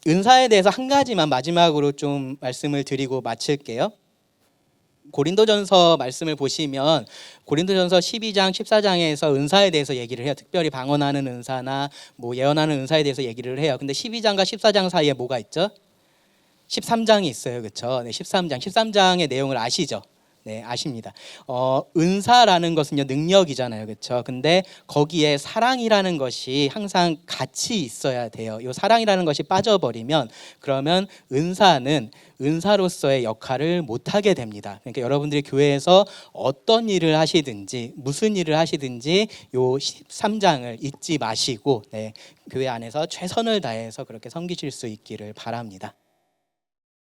은사에 대해서 한 가지만 마지막으로 좀 말씀을 드리고 마칠게요. 고린도전서 말씀을 보시면 고린도전서 12장, 14장에서 은사에 대해서 얘기를 해요. 특별히 방언하는 은사나 뭐 예언하는 은사에 대해서 얘기를 해요. 근데 12장과 14장 사이에 뭐가 있죠? 13장이 있어요. 그렇죠? 네, 13장의 내용을 아시죠? 네, 아십니다. 은사라는 것은요, 능력이잖아요. 그렇죠? 근데 거기에 사랑이라는 것이 항상 같이 있어야 돼요. 이 사랑이라는 것이 빠져버리면 그러면 은사는 은사로서의 역할을 못 하게 됩니다. 그러니까 여러분들이 교회에서 어떤 일을 하시든지 무슨 일을 하시든지 요 13장을 잊지 마시고 교회 안에서 최선을 다해서 그렇게 섬기실 수 있기를 바랍니다.